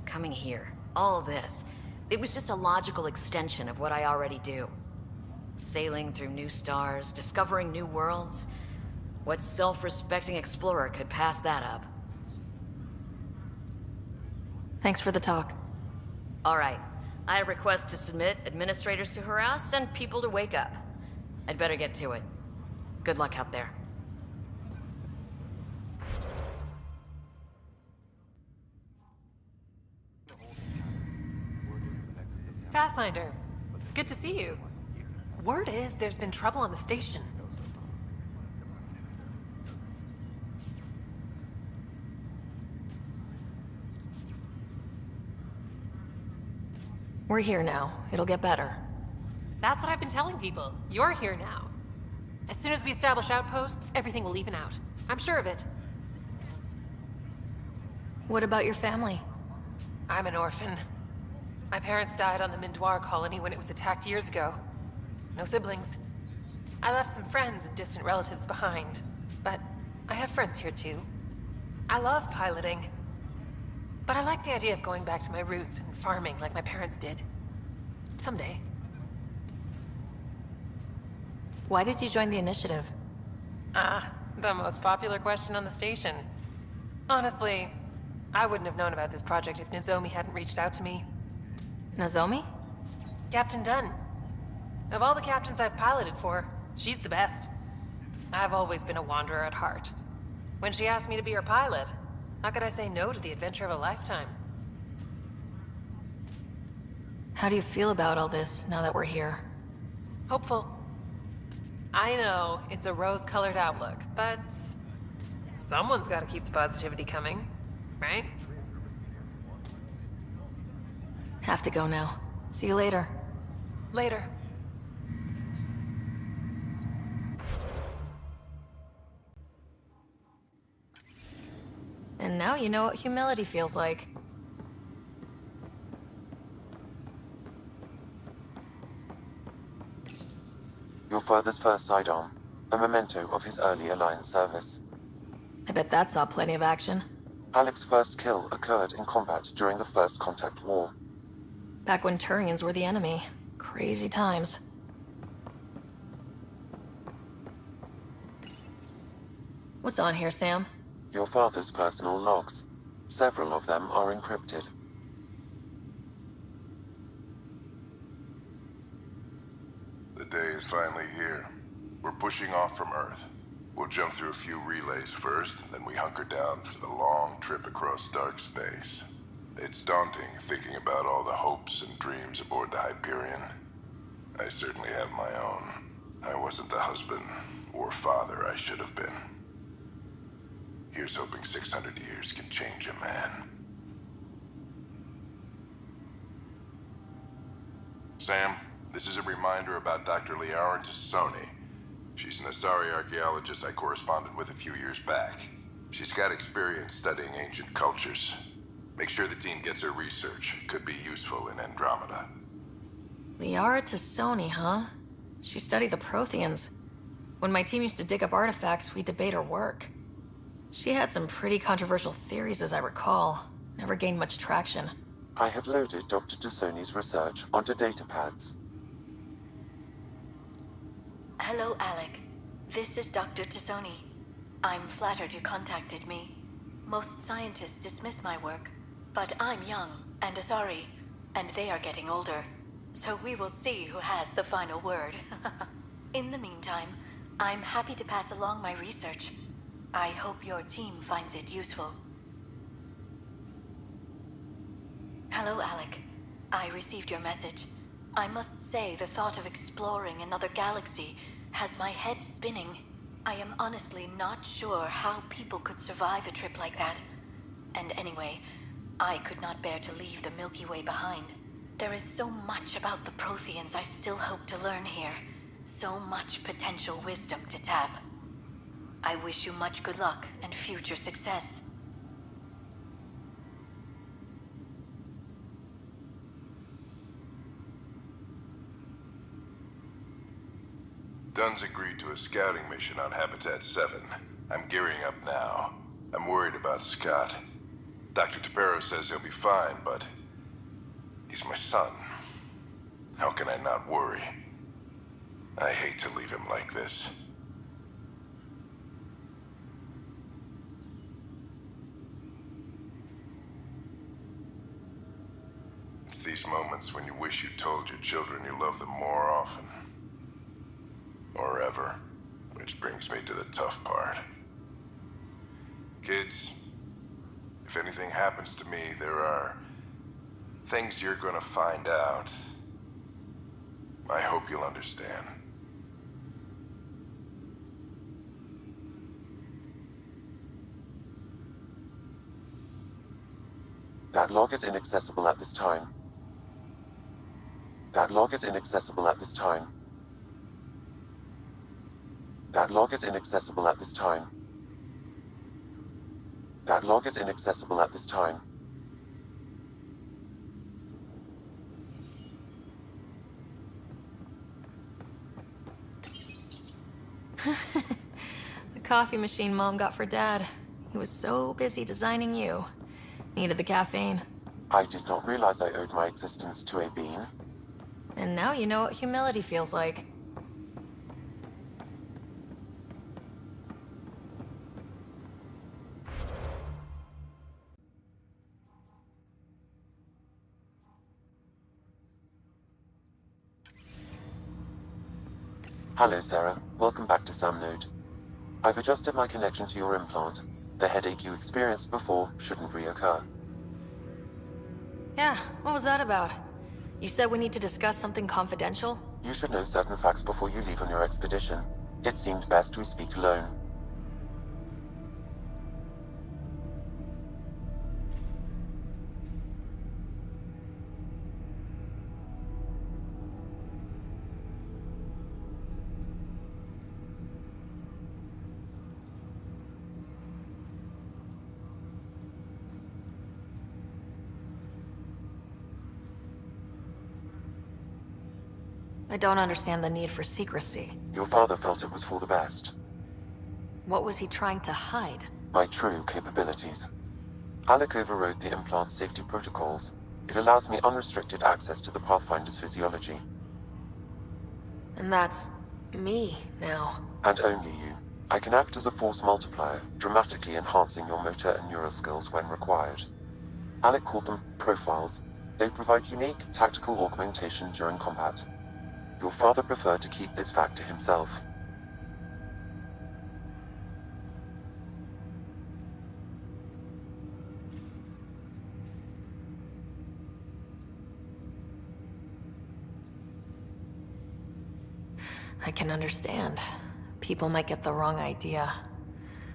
Coming here, all this, it was just a logical extension of what I already do. Sailing through new stars, discovering new worlds. What self-respecting explorer could pass that up? Thanks for the talk. All right. I request to submit administrators to harass and people to wake up. I'd better get to it. Good luck out there. Pathfinder, good to see you. Word is there's been trouble on the station. We're here now. It'll get better. That's what I've been telling people. You're here now. As soon as we establish outposts, everything will even out. I'm sure of it. What about your family? I'm an orphan. My parents died on the Mindoir colony when it was attacked years ago. No siblings. I left some friends and distant relatives behind, but I have friends here too. I love piloting, but I like the idea of going back to my roots and farming like my parents did. Someday. Why did you join the initiative? The most popular question on the station. Honestly, I wouldn't have known about this project if Nozomi hadn't reached out to me. Nozomi? Captain Dunn. Of all the captains I've piloted for, she's the best. I've always been a wanderer at heart. When she asked me to be her pilot, how could I say no to the adventure of a lifetime? How do you feel about all this, now that we're here? Hopeful. I know, it's a rose-colored outlook, but... someone's gotta keep the positivity coming, right? Have to go now. See you later. Later. And now you know what humility feels like. Your father's first sidearm, a memento of his early Alliance service. I bet that saw plenty of action. Alec's first kill occurred in combat during the First Contact War. Back when Turians were the enemy. Crazy times. What's on here, Sam? Your father's personal logs. Several of them are encrypted. The day is finally here. We're pushing off from Earth. We'll jump through a few relays first, then we hunker down for the long trip across dark space. It's daunting thinking about all the hopes and dreams aboard the Hyperion. I certainly have my own. I wasn't the husband or father I should have been. Here's hoping 600 years can change a man. Sam, this is a reminder about Dr. Liara Tassoni. She's an Asari archaeologist I corresponded with a few years back. She's got experience studying ancient cultures. Make sure the team gets her research. Could be useful in Andromeda. Liara Tassoni, huh? She studied the Protheans. When my team used to dig up artifacts, we'd debate her work. She had some pretty controversial theories, as I recall. Never gained much traction. I have loaded Dr. Tassoni's research onto datapads. Hello, Alec. This is Dr. Tassoni. I'm flattered you contacted me. Most scientists dismiss my work, but I'm young and Asari, and they are getting older. So we will see who has the final word. In the meantime, I'm happy to pass along my research. I hope your team finds it useful. Hello, Alec. I received your message. I must say the thought of exploring another galaxy has my head spinning. I am honestly not sure how people could survive a trip like that. And anyway, I could not bear to leave the Milky Way behind. There is so much about the Protheans I still hope to learn here. So much potential wisdom to tap. I wish you much good luck and future success. Dunn's agreed to a scouting mission on Habitat 7. I'm gearing up now. I'm worried about Scott. Dr. Tapero says he'll be fine, but he's my son. How can I not worry? I hate to leave him like this. It's these moments when you wish you told your children you love them more often. Or ever. Which brings me to the tough part. Kids, if anything happens to me, there are things you're gonna find out. I hope you'll understand. That log is inaccessible at this time. That log is inaccessible at this time. That log is inaccessible at this time. That log is inaccessible at this time. The coffee machine Mom got for Dad. He was so busy designing you. Needed the caffeine. I did not realize I owed my existence to a being. And now you know what humility feels like. Hello, Sarah. Welcome back to SamNode. I've adjusted my connection to your implant. The headache you experienced before shouldn't reoccur. Yeah, what was that about? You said we need to discuss something confidential? You should know certain facts before you leave on your expedition. It seemed best we speak alone. I don't understand the need for secrecy. Your father felt it was for the best. What was he trying to hide? My true capabilities. Alec overrode the implant's safety protocols. It allows me unrestricted access to the Pathfinder's physiology. And that's me now. And only you. I can act as a force multiplier, dramatically enhancing your motor and neural skills when required. Alec called them profiles. They provide unique tactical augmentation during combat. Your father preferred to keep this fact to himself. I can understand. People might get the wrong idea.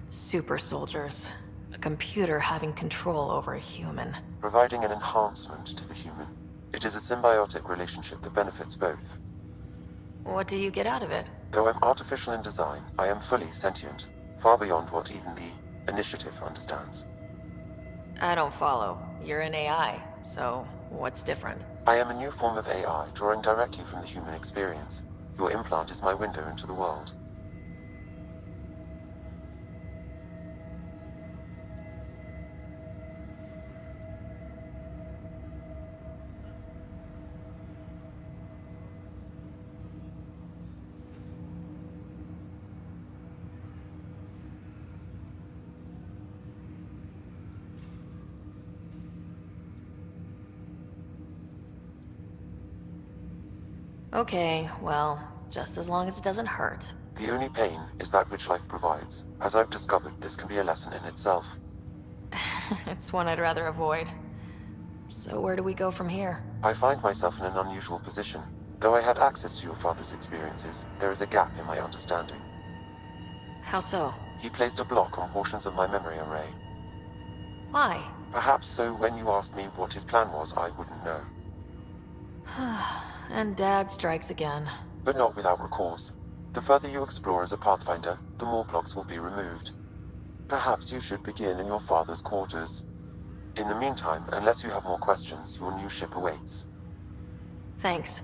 Super soldiers. A computer having control over a human. Providing an enhancement to the human. It is a symbiotic relationship that benefits both. What do you get out of it? Though I'm artificial in design, I am fully sentient. Far beyond what even the Initiative understands. I don't follow. You're an AI, so what's different? I am a new form of AI, drawing directly from the human experience. Your implant is my window into the world. Okay, well, just as long as it doesn't hurt. The only pain is that which life provides. As I've discovered, this can be a lesson in itself. It's one I'd rather avoid. So where do we go from here? I find myself in an unusual position. Though I had access to your father's experiences, there is a gap in my understanding. How so? He placed a block on portions of my memory array. Why? Perhaps so when you asked me what his plan was, I wouldn't know. And Dad strikes again. But not without recourse. The further you explore as a Pathfinder, the more blocks will be removed. Perhaps you should begin in your father's quarters. In the meantime, unless you have more questions, your new ship awaits. Thanks.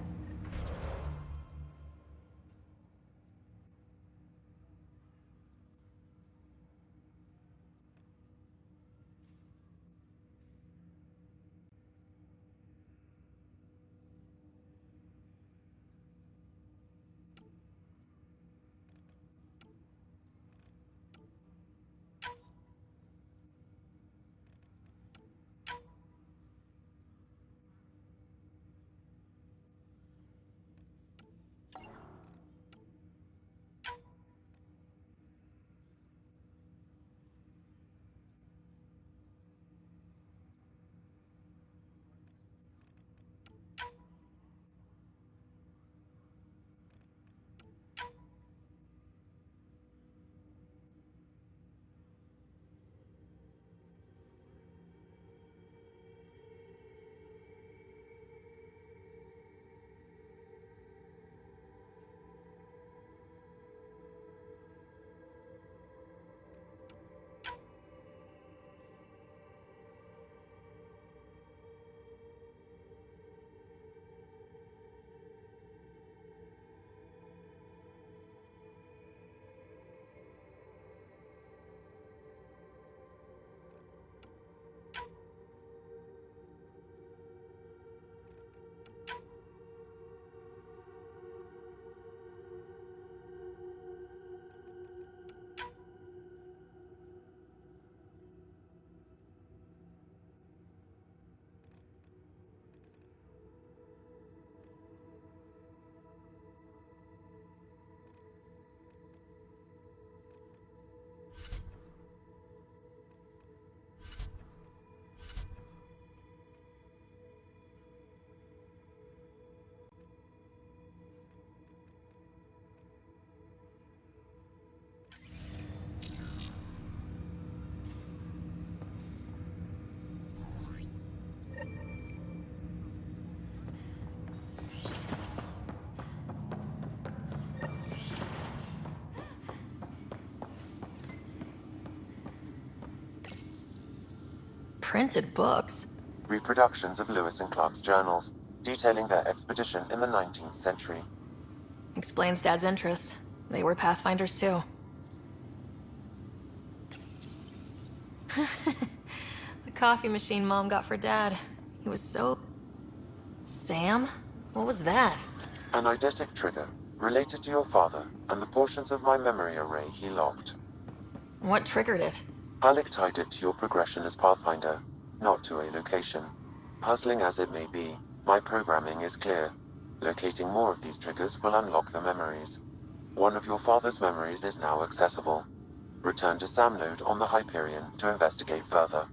Printed books? Reproductions of Lewis and Clark's journals, detailing their expedition in the 19th century. Explains Dad's interest. They were Pathfinders too. The coffee machine Mom got for Dad. He was so... Sam? What was that? An eidetic trigger, related to your father, and the portions of my memory array he locked. What triggered it? Alec tied it to your progression as Pathfinder, not to a location. Puzzling as it may be, my programming is clear. Locating more of these triggers will unlock the memories. One of your father's memories is now accessible. Return to Sam Node on the Hyperion to investigate further.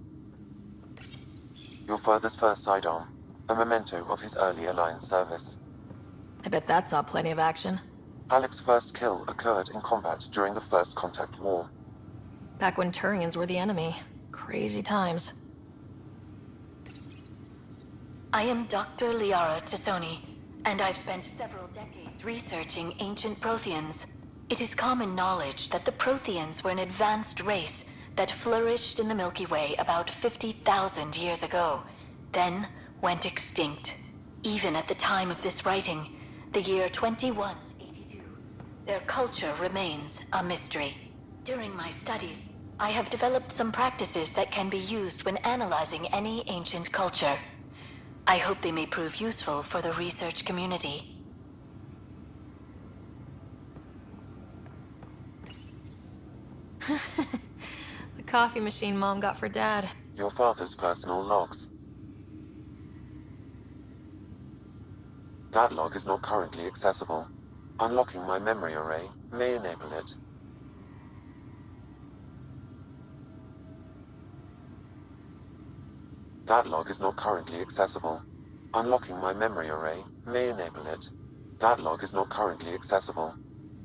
Your father's first sidearm, a memento of his early Alliance service. I bet that saw plenty of action. Alec's first kill occurred in combat during the First Contact War. Back when Turians were the enemy. Crazy times. I am Dr. Liara Tassoni, and I've spent several decades researching ancient Protheans. It is common knowledge that the Protheans were an advanced race that flourished in the Milky Way about 50,000 years ago, then went extinct. Even at the time of this writing, the year 2182, their culture remains a mystery. During my studies, I have developed some practices that can be used when analyzing any ancient culture. I hope they may prove useful for the research community. The coffee machine Mom got for Dad. Your father's personal logs. That log is not currently accessible. Unlocking my memory array may enable it. That log is not currently accessible. Unlocking my memory array may enable it. That log is not currently accessible.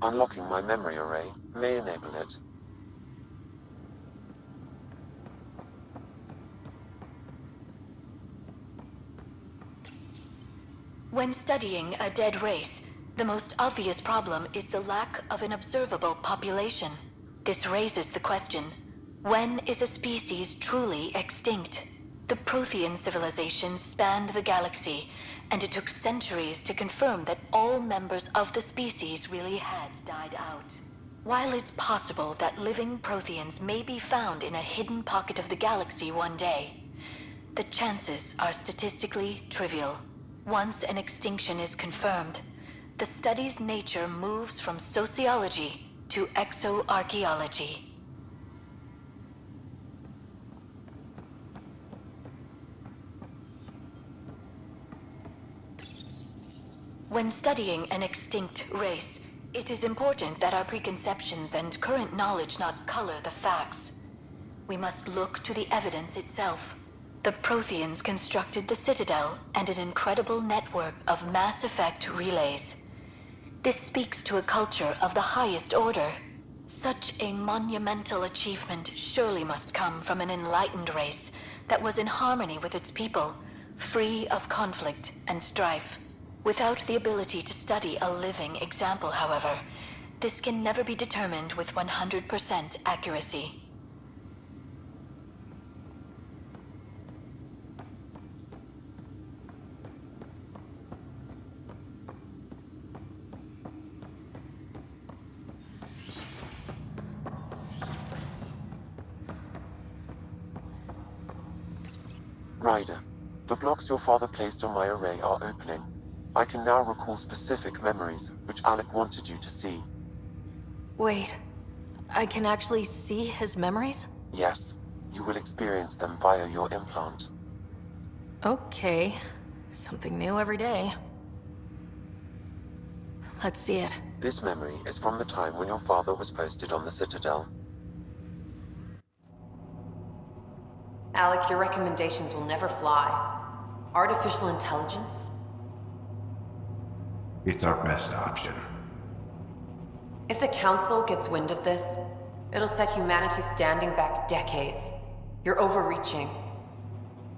Unlocking my memory array may enable it. When studying a dead race, the most obvious problem is the lack of an observable population. This raises the question, when is a species truly extinct? The Prothean civilization spanned the galaxy, and it took centuries to confirm that all members of the species really had died out. While it's possible that living Protheans may be found in a hidden pocket of the galaxy one day, the chances are statistically trivial. Once an extinction is confirmed, the study's nature moves from sociology to exoarchaeology. When studying an extinct race, it is important that our preconceptions and current knowledge not color the facts. We must look to the evidence itself. The Protheans constructed the Citadel and an incredible network of mass effect relays. This speaks to a culture of the highest order. Such a monumental achievement surely must come from an enlightened race that was in harmony with its people, free of conflict and strife. Without the ability to study a living example, however, this can never be determined with 100% accuracy. Ryder, the blocks your father placed on my array are opening. I can now recall specific memories, which Alec wanted you to see. Wait, I can actually see his memories? Yes, you will experience them via your implant. Okay, something new every day. Let's see it. This memory is from the time when your father was posted on the Citadel. Alec, your recommendations will never fly. Artificial intelligence? It's our best option. If the Council gets wind of this, it'll set humanity standing back decades. You're overreaching.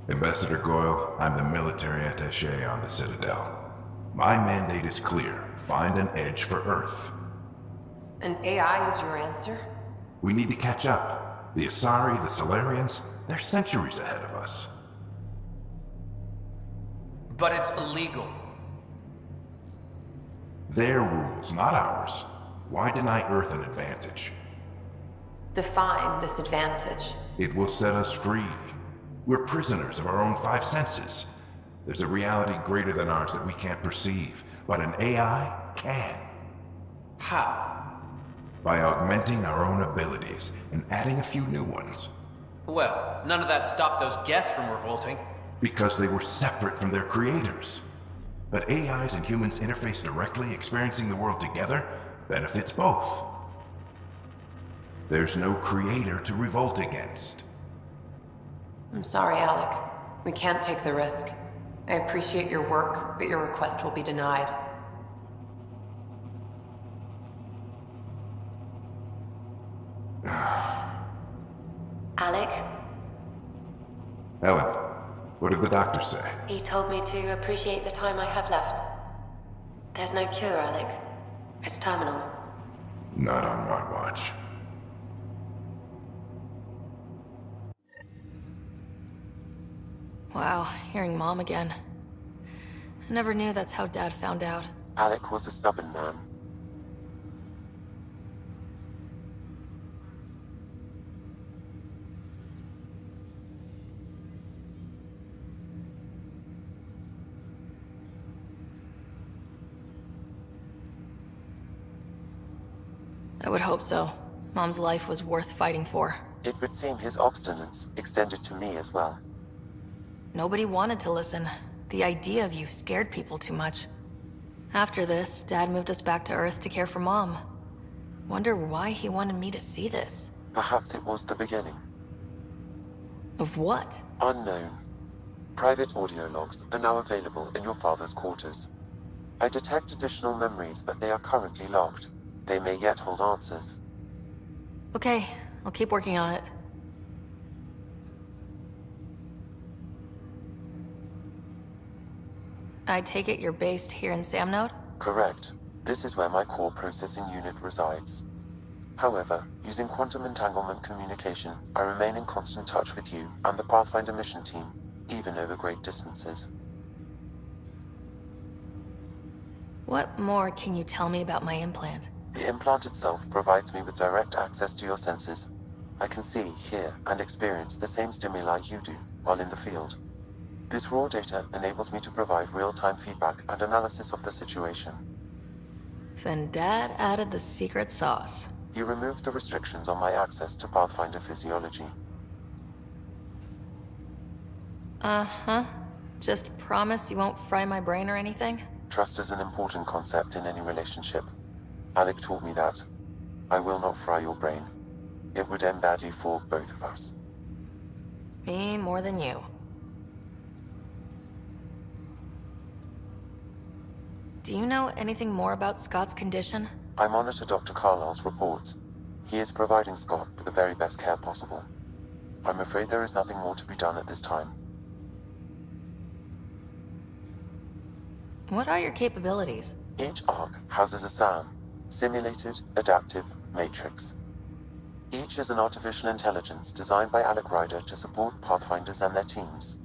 Ambassador Goyle, I'm the military attaché on the Citadel. My mandate is clear. Find an edge for Earth. And AI is your answer? We need to catch up. The Asari, the Solarians, they're centuries ahead of us. But it's illegal. Their rules, not ours. Why deny Earth an advantage? Define this advantage. It will set us free. We're prisoners of our own five senses. There's a reality greater than ours that we can't perceive, but an AI can. How? By augmenting our own abilities and adding a few new ones. Well, none of that stopped those Geth from revolting. Because they were separate from their creators. But AIs and humans interface directly, experiencing the world together, benefits both. There's no creator to revolt against. I'm sorry, Alec. We can't take the risk. I appreciate your work, but your request will be denied. Alec? Ellen, what did the doctor say? He told me to appreciate the time I have left. There's no cure, Alec. It's terminal. Not on my watch. Wow, hearing Mom again. I never knew that's how Dad found out. Alec was a stubborn man. I would hope so. Mom's life was worth fighting for. It would seem his obstinance extended to me as well. Nobody wanted to listen. The idea of you scared people too much. After this, Dad moved us back to Earth to care for Mom. Wonder why he wanted me to see this. Perhaps it was the beginning. Of what? Unknown. Private audio logs are now available in your father's quarters. I detect additional memories, but they are currently logged. They may yet hold answers. Okay, I'll keep working on it. I take it you're based here in Samnode? Correct. This is where my core processing unit resides. However, using quantum entanglement communication, I remain in constant touch with you and the Pathfinder mission team, even over great distances. What more can you tell me about my implant? The implant itself provides me with direct access to your senses. I can see, hear, and experience the same stimuli you do while in the field. This raw data enables me to provide real-time feedback and analysis of the situation. Then Dad added the secret sauce. He removed the restrictions on my access to Pathfinder physiology. Uh-huh. Just promise you won't fry my brain or anything? Trust is an important concept in any relationship. Alec taught me that. I will not fry your brain. It would end badly for both of us. Me more than you. Do you know anything more about Scott's condition? I monitor Dr. Carlisle's reports. He is providing Scott with the very best care possible. I'm afraid there is nothing more to be done at this time. What are your capabilities? Each arc houses a SAM, Simulated Adaptive Matrix. Each is an artificial intelligence designed by Alec Ryder to support Pathfinders and their teams.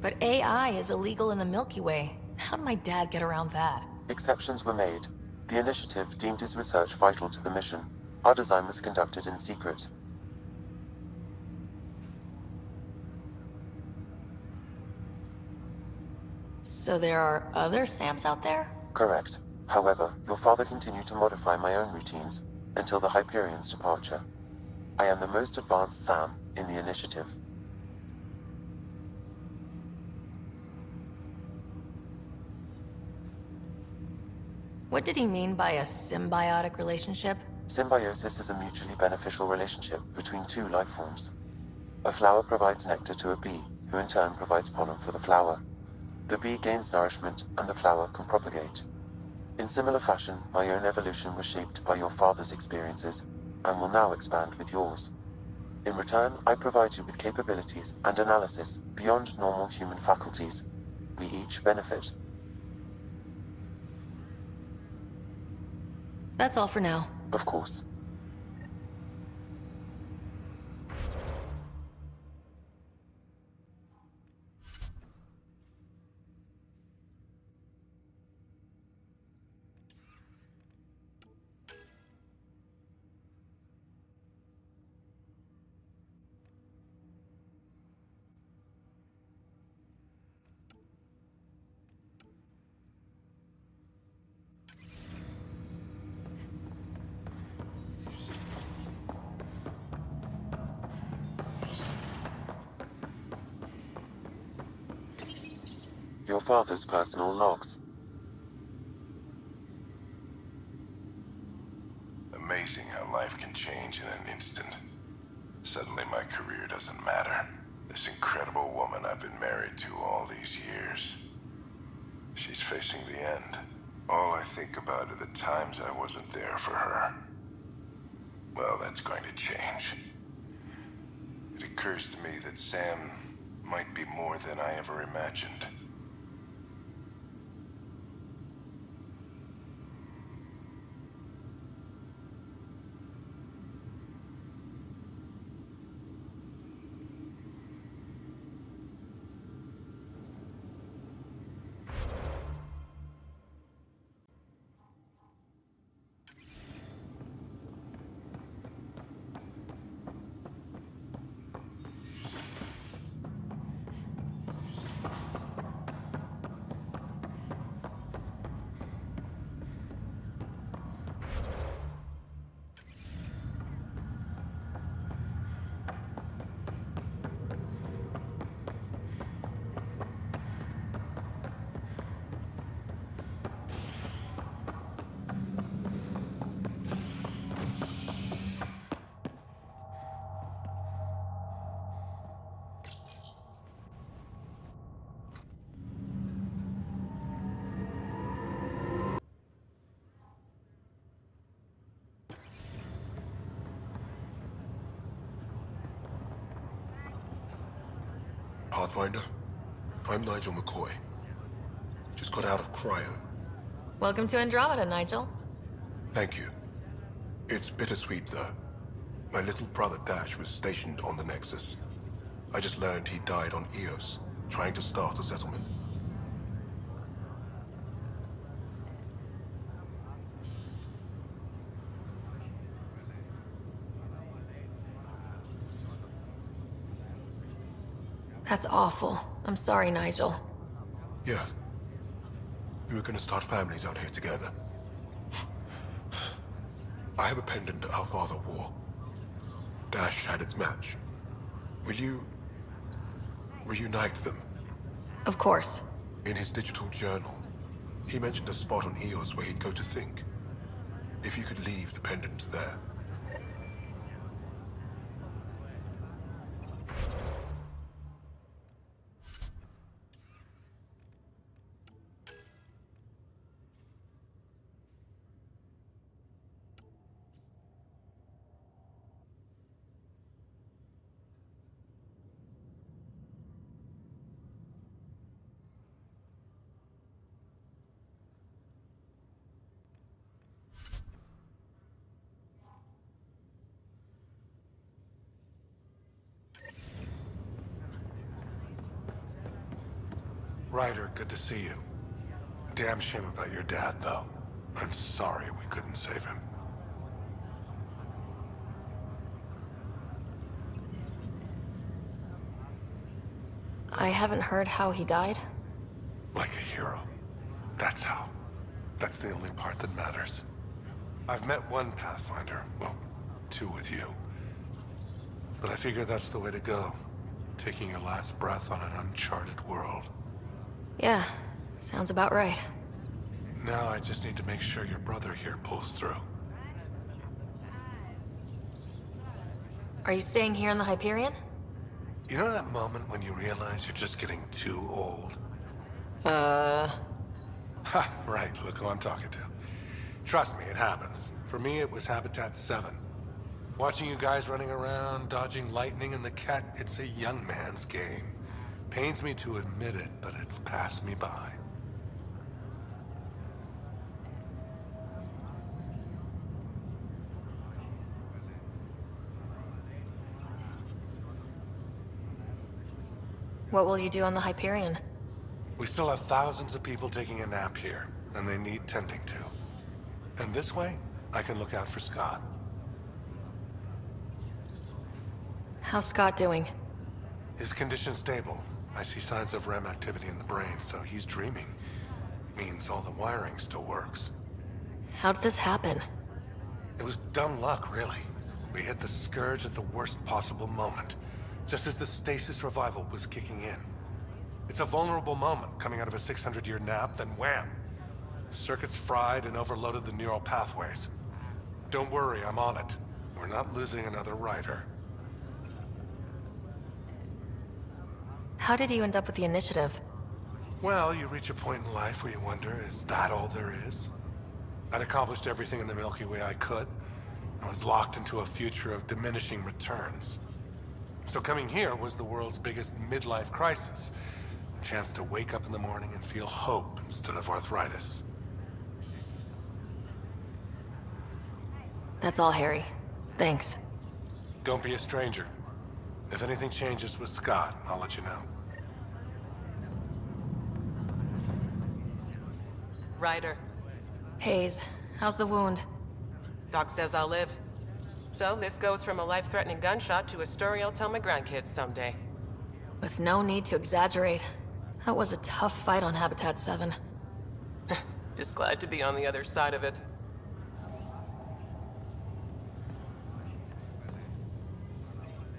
But AI is illegal in the Milky Way. How did my dad get around that? Exceptions were made. The initiative deemed his research vital to the mission. Our design was conducted in secret. So there are other SAMs out there? Correct. However, your father continued to modify my own routines until the Hyperion's departure. I am the most advanced SAM in the initiative. What did he mean by a symbiotic relationship? Symbiosis is a mutually beneficial relationship between two life forms. A flower provides nectar to a bee, who in turn provides pollen for the flower. The bee gains nourishment, and the flower can propagate. In similar fashion, my own evolution was shaped by your father's experiences, and will now expand with yours. In return, I provide you with capabilities and analysis beyond normal human faculties. We each benefit. That's all for now. Of course. Your father's personal logs. Amazing how life can change in an instant. Suddenly my career doesn't matter. This incredible woman I've been married to all these years. She's facing the end. All I think about are the times I wasn't there for her. Well, that's going to change. It occurs to me that Sam might be more than I ever imagined. Pathfinder, I'm Nigel McCoy. Just got out of cryo. Welcome to Andromeda, Nigel. Thank you. It's bittersweet, though. My little brother Dash was stationed on the Nexus. I just learned he died on Eos, trying to start a settlement. That's awful. I'm sorry, Nigel. Yeah. We were gonna start families out here together. I have a pendant our father wore. Dash had its match. Will you reunite them? Of course. In his digital journal, he mentioned a spot on Eos where he'd go to think. If you could leave the pendant there. Ryder, good to see you. Damn shame about your dad, though. I'm sorry we couldn't save him. I haven't heard how he died. Like a hero. That's how. That's the only part that matters. I've met one Pathfinder. Well, two with you. But I figure that's the way to go. Taking your last breath on an uncharted world. Yeah, sounds about right. Now I just need to make sure your brother here pulls through. Are you staying here in the Hyperion? You know that moment when you realize you're just getting too old? Ha, right, look who I'm talking to. Trust me, it happens. For me, it was Habitat 7. Watching you guys running around, dodging lightning and the cat, it's a young man's game. Pains me to admit it, but it's passed me by. What will you do on the Hyperion? We still have thousands of people taking a nap here, and they need tending to. And this way, I can look out for Scott. How's Scott doing? His condition's stable. I see signs of REM activity in the brain, so he's dreaming. Means all the wiring still works. How did this happen? It was dumb luck, really. We hit the Scourge at the worst possible moment, just as the stasis revival was kicking in. It's a vulnerable moment coming out of a 600-year nap, then wham! Circuits fried and overloaded the neural pathways. Don't worry, I'm on it. We're not losing another rider. How did you end up with the initiative? Well, you reach a point in life where you wonder, is that all there is? I'd accomplished everything in the Milky Way I could. I was locked into a future of diminishing returns. So coming here was the world's biggest midlife crisis. A chance to wake up in the morning and feel hope instead of arthritis. That's all, Harry. Thanks. Don't be a stranger. If anything changes with Scott, I'll let you know. Ryder. Hayes, how's the wound? Doc says I'll live. So this goes from a life-threatening gunshot to a story I'll tell my grandkids someday. With no need to exaggerate. That was a tough fight on Habitat 7. Just glad to be on the other side of it.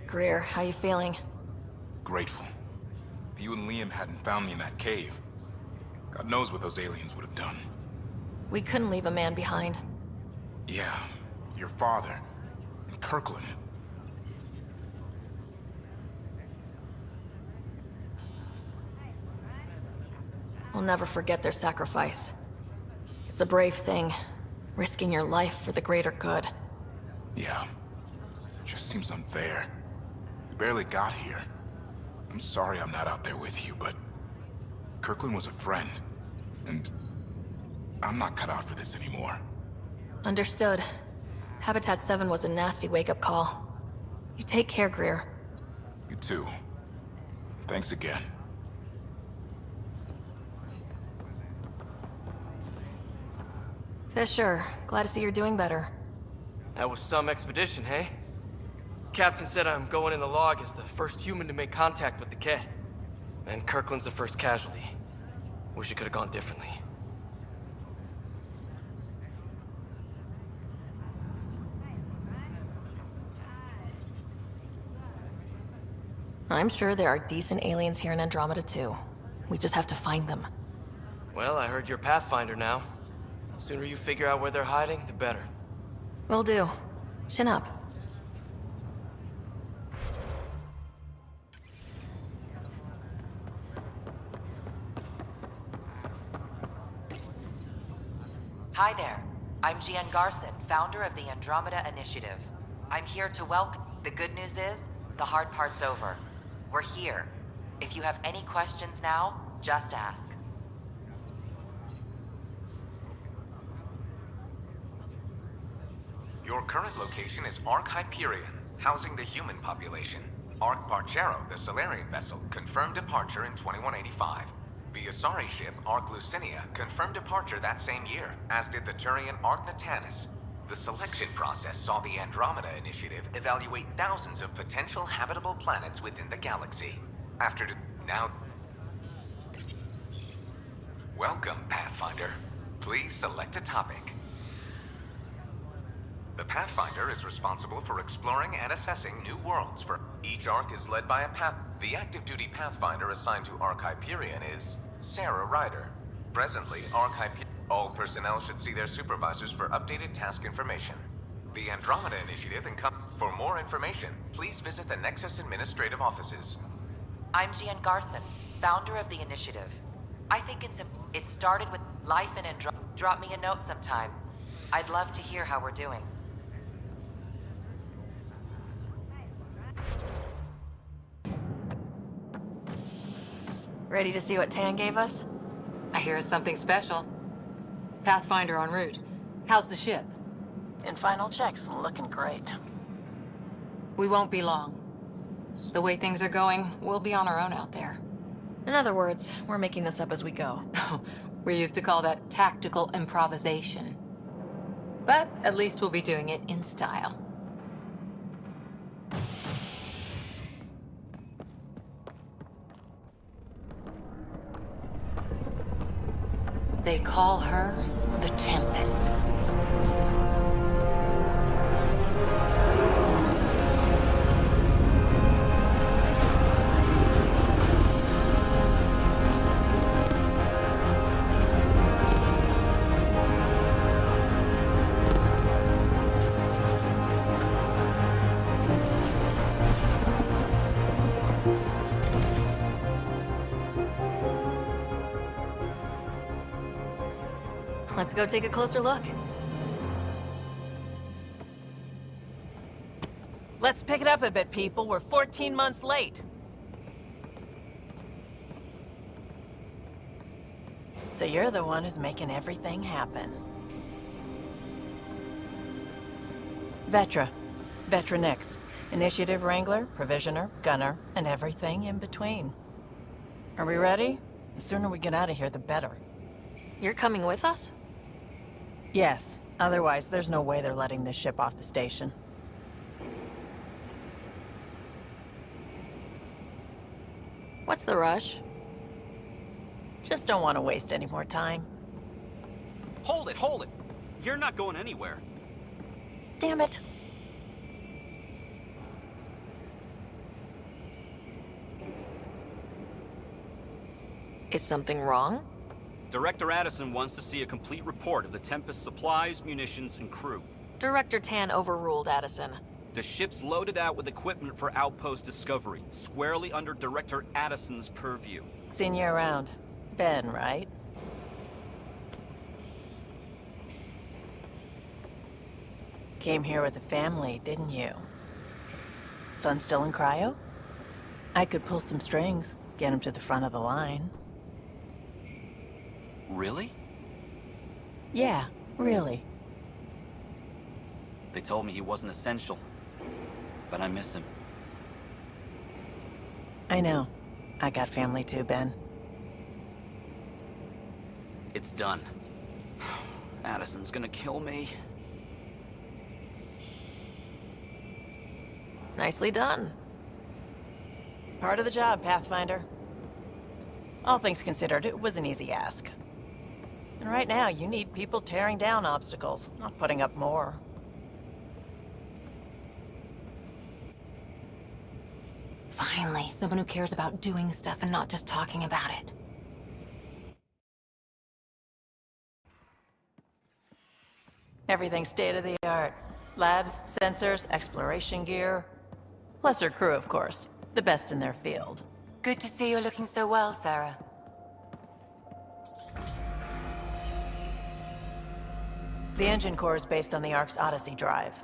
Greer, how you feeling? Grateful. If you and Liam hadn't found me in that cave, God knows what those aliens would have done. We couldn't leave a man behind. Yeah, your father. And Kirkland. We'll never forget their sacrifice. It's a brave thing, risking your life for the greater good. Yeah. Just seems unfair. We barely got here. I'm sorry I'm not out there with you, but Kirkland was a friend, and I'm not cut out for this anymore. Understood. Habitat 7 was a nasty wake-up call. You take care, Greer. You too. Thanks again. Fisher, glad to see you're doing better. That was some expedition, hey? Captain said I'm going in the log as the first human to make contact with the Ket. And Kirkland's the first casualty. Wish it could have gone differently. I'm sure there are decent aliens here in Andromeda too. We just have to find them. Well, I heard you're Pathfinder now. Sooner you figure out where they're hiding, the better. Will do. Chin up. Hi there. I'm Gian Garson, founder of the Andromeda Initiative. I'm here to welcome... The good news is, the hard part's over. We're here. If you have any questions now, just ask. Your current location is Ark Hyperion, housing the human population. Ark Barchero, the Solarian vessel, confirmed departure in 2185. The Asari ship, Ark Lucinia, confirmed departure that same year, as did the Turian Ark Natanus. The selection process saw the Andromeda Initiative evaluate thousands of potential habitable planets within the galaxy. Now... Welcome, Pathfinder. Please select a topic. The Pathfinder is responsible for exploring and assessing new worlds for... Each Ark is led by a The active-duty Pathfinder assigned to Ark Hyperion is Sarah Ryder. Presently, Ark Hyperion... All personnel should see their supervisors for updated task information. The Andromeda Initiative For more information, please visit the Nexus Administrative Offices. I'm Gian Garson, founder of the Initiative. I think it started with life in Andromeda. Drop me a note sometime. I'd love to hear how we're doing. Ready to see what Tan gave us? I hear it's something special. Pathfinder en route. How's the ship? In final checks, looking great. We won't be long. The way things are going, we'll be on our own out there. In other words, we're making this up as we go. We used to call that tactical improvisation. But at least we'll be doing it in style. They call her the Tempest. Let's go take a closer look. Let's pick it up a bit, people. We're 14 months late. So you're the one who's making everything happen. Vetra. Vetra Nix. Initiative Wrangler, Provisioner, Gunner, and everything in between. Are we ready? The sooner we get out of here, the better. You're coming with us? Yes. Otherwise, there's no way they're letting this ship off the station. What's the rush? Just don't want to waste any more time. Hold it, hold it! You're not going anywhere. Damn it. Is something wrong? Director Addison wants to see a complete report of the Tempest's supplies, munitions, and crew. Director Tan overruled Addison. The ship's loaded out with equipment for outpost discovery, squarely under Director Addison's purview. Seen you around. Ben, right? Came here with the family, didn't you? Son still in cryo? I could pull some strings, get him to the front of the line. Really? Yeah, really. They told me he wasn't essential, but I miss him. I know. I got family too, Ben. It's done. Addison's gonna kill me. Nicely done. Part of the job, Pathfinder. All things considered, it was an easy ask. And right now, you need people tearing down obstacles, not putting up more. Finally, someone who cares about doing stuff and not just talking about it. Everything's state-of-the-art. Labs, sensors, exploration gear. Plus her crew, of course. The best in their field. Good to see you looking so well, Sarah. The engine core is based on the Ark's Odyssey drive.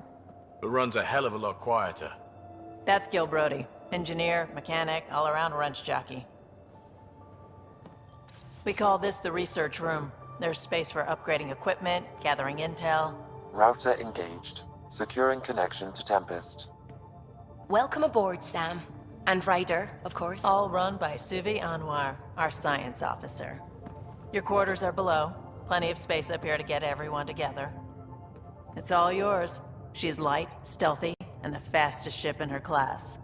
It runs a hell of a lot quieter. That's Gil Brody. Engineer, mechanic, all-around wrench jockey. We call this the research room. There's space for upgrading equipment, gathering intel. Router engaged. Securing connection to Tempest. Welcome aboard, Sam. And Ryder, of course. All run by Suvi Anwar, our science officer. Your quarters are below. Plenty of space up here to get everyone together. It's all yours. She's light, stealthy, and the fastest ship in her class.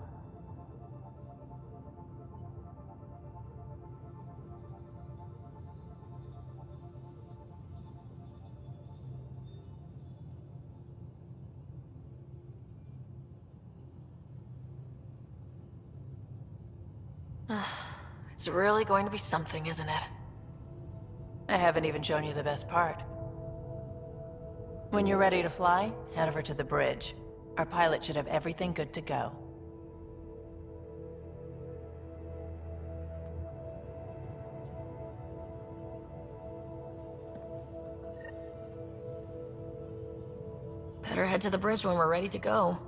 It's really going to be something, isn't it? I haven't even shown you the best part. When you're ready to fly, head over to the bridge. Our pilot should have everything good to go. Better head to the bridge when we're ready to go.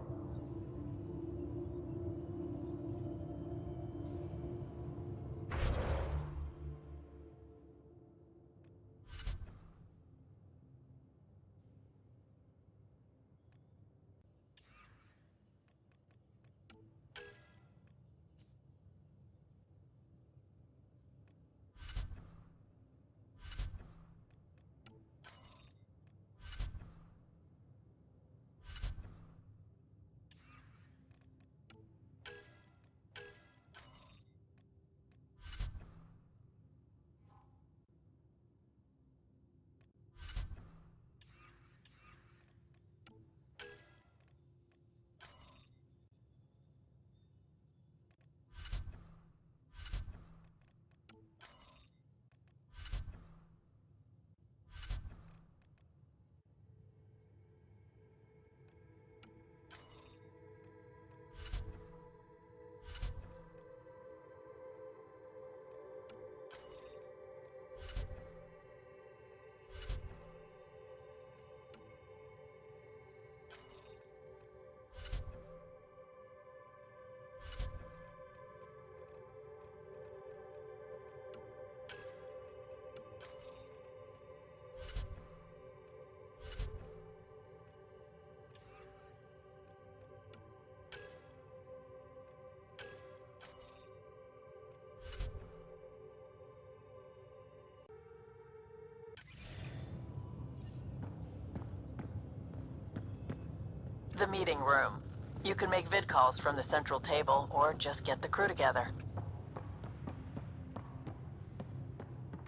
the meeting room. You can make vid calls from the central table, or just get the crew together.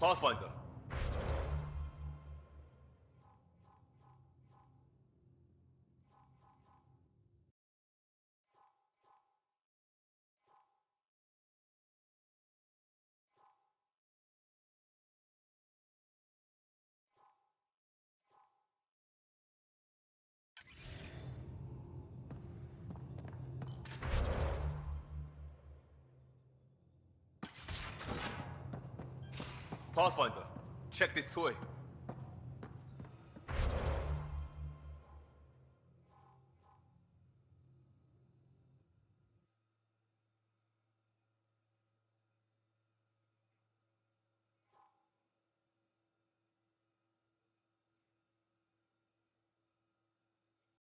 Pathfinder. Pathfinder, check this toy.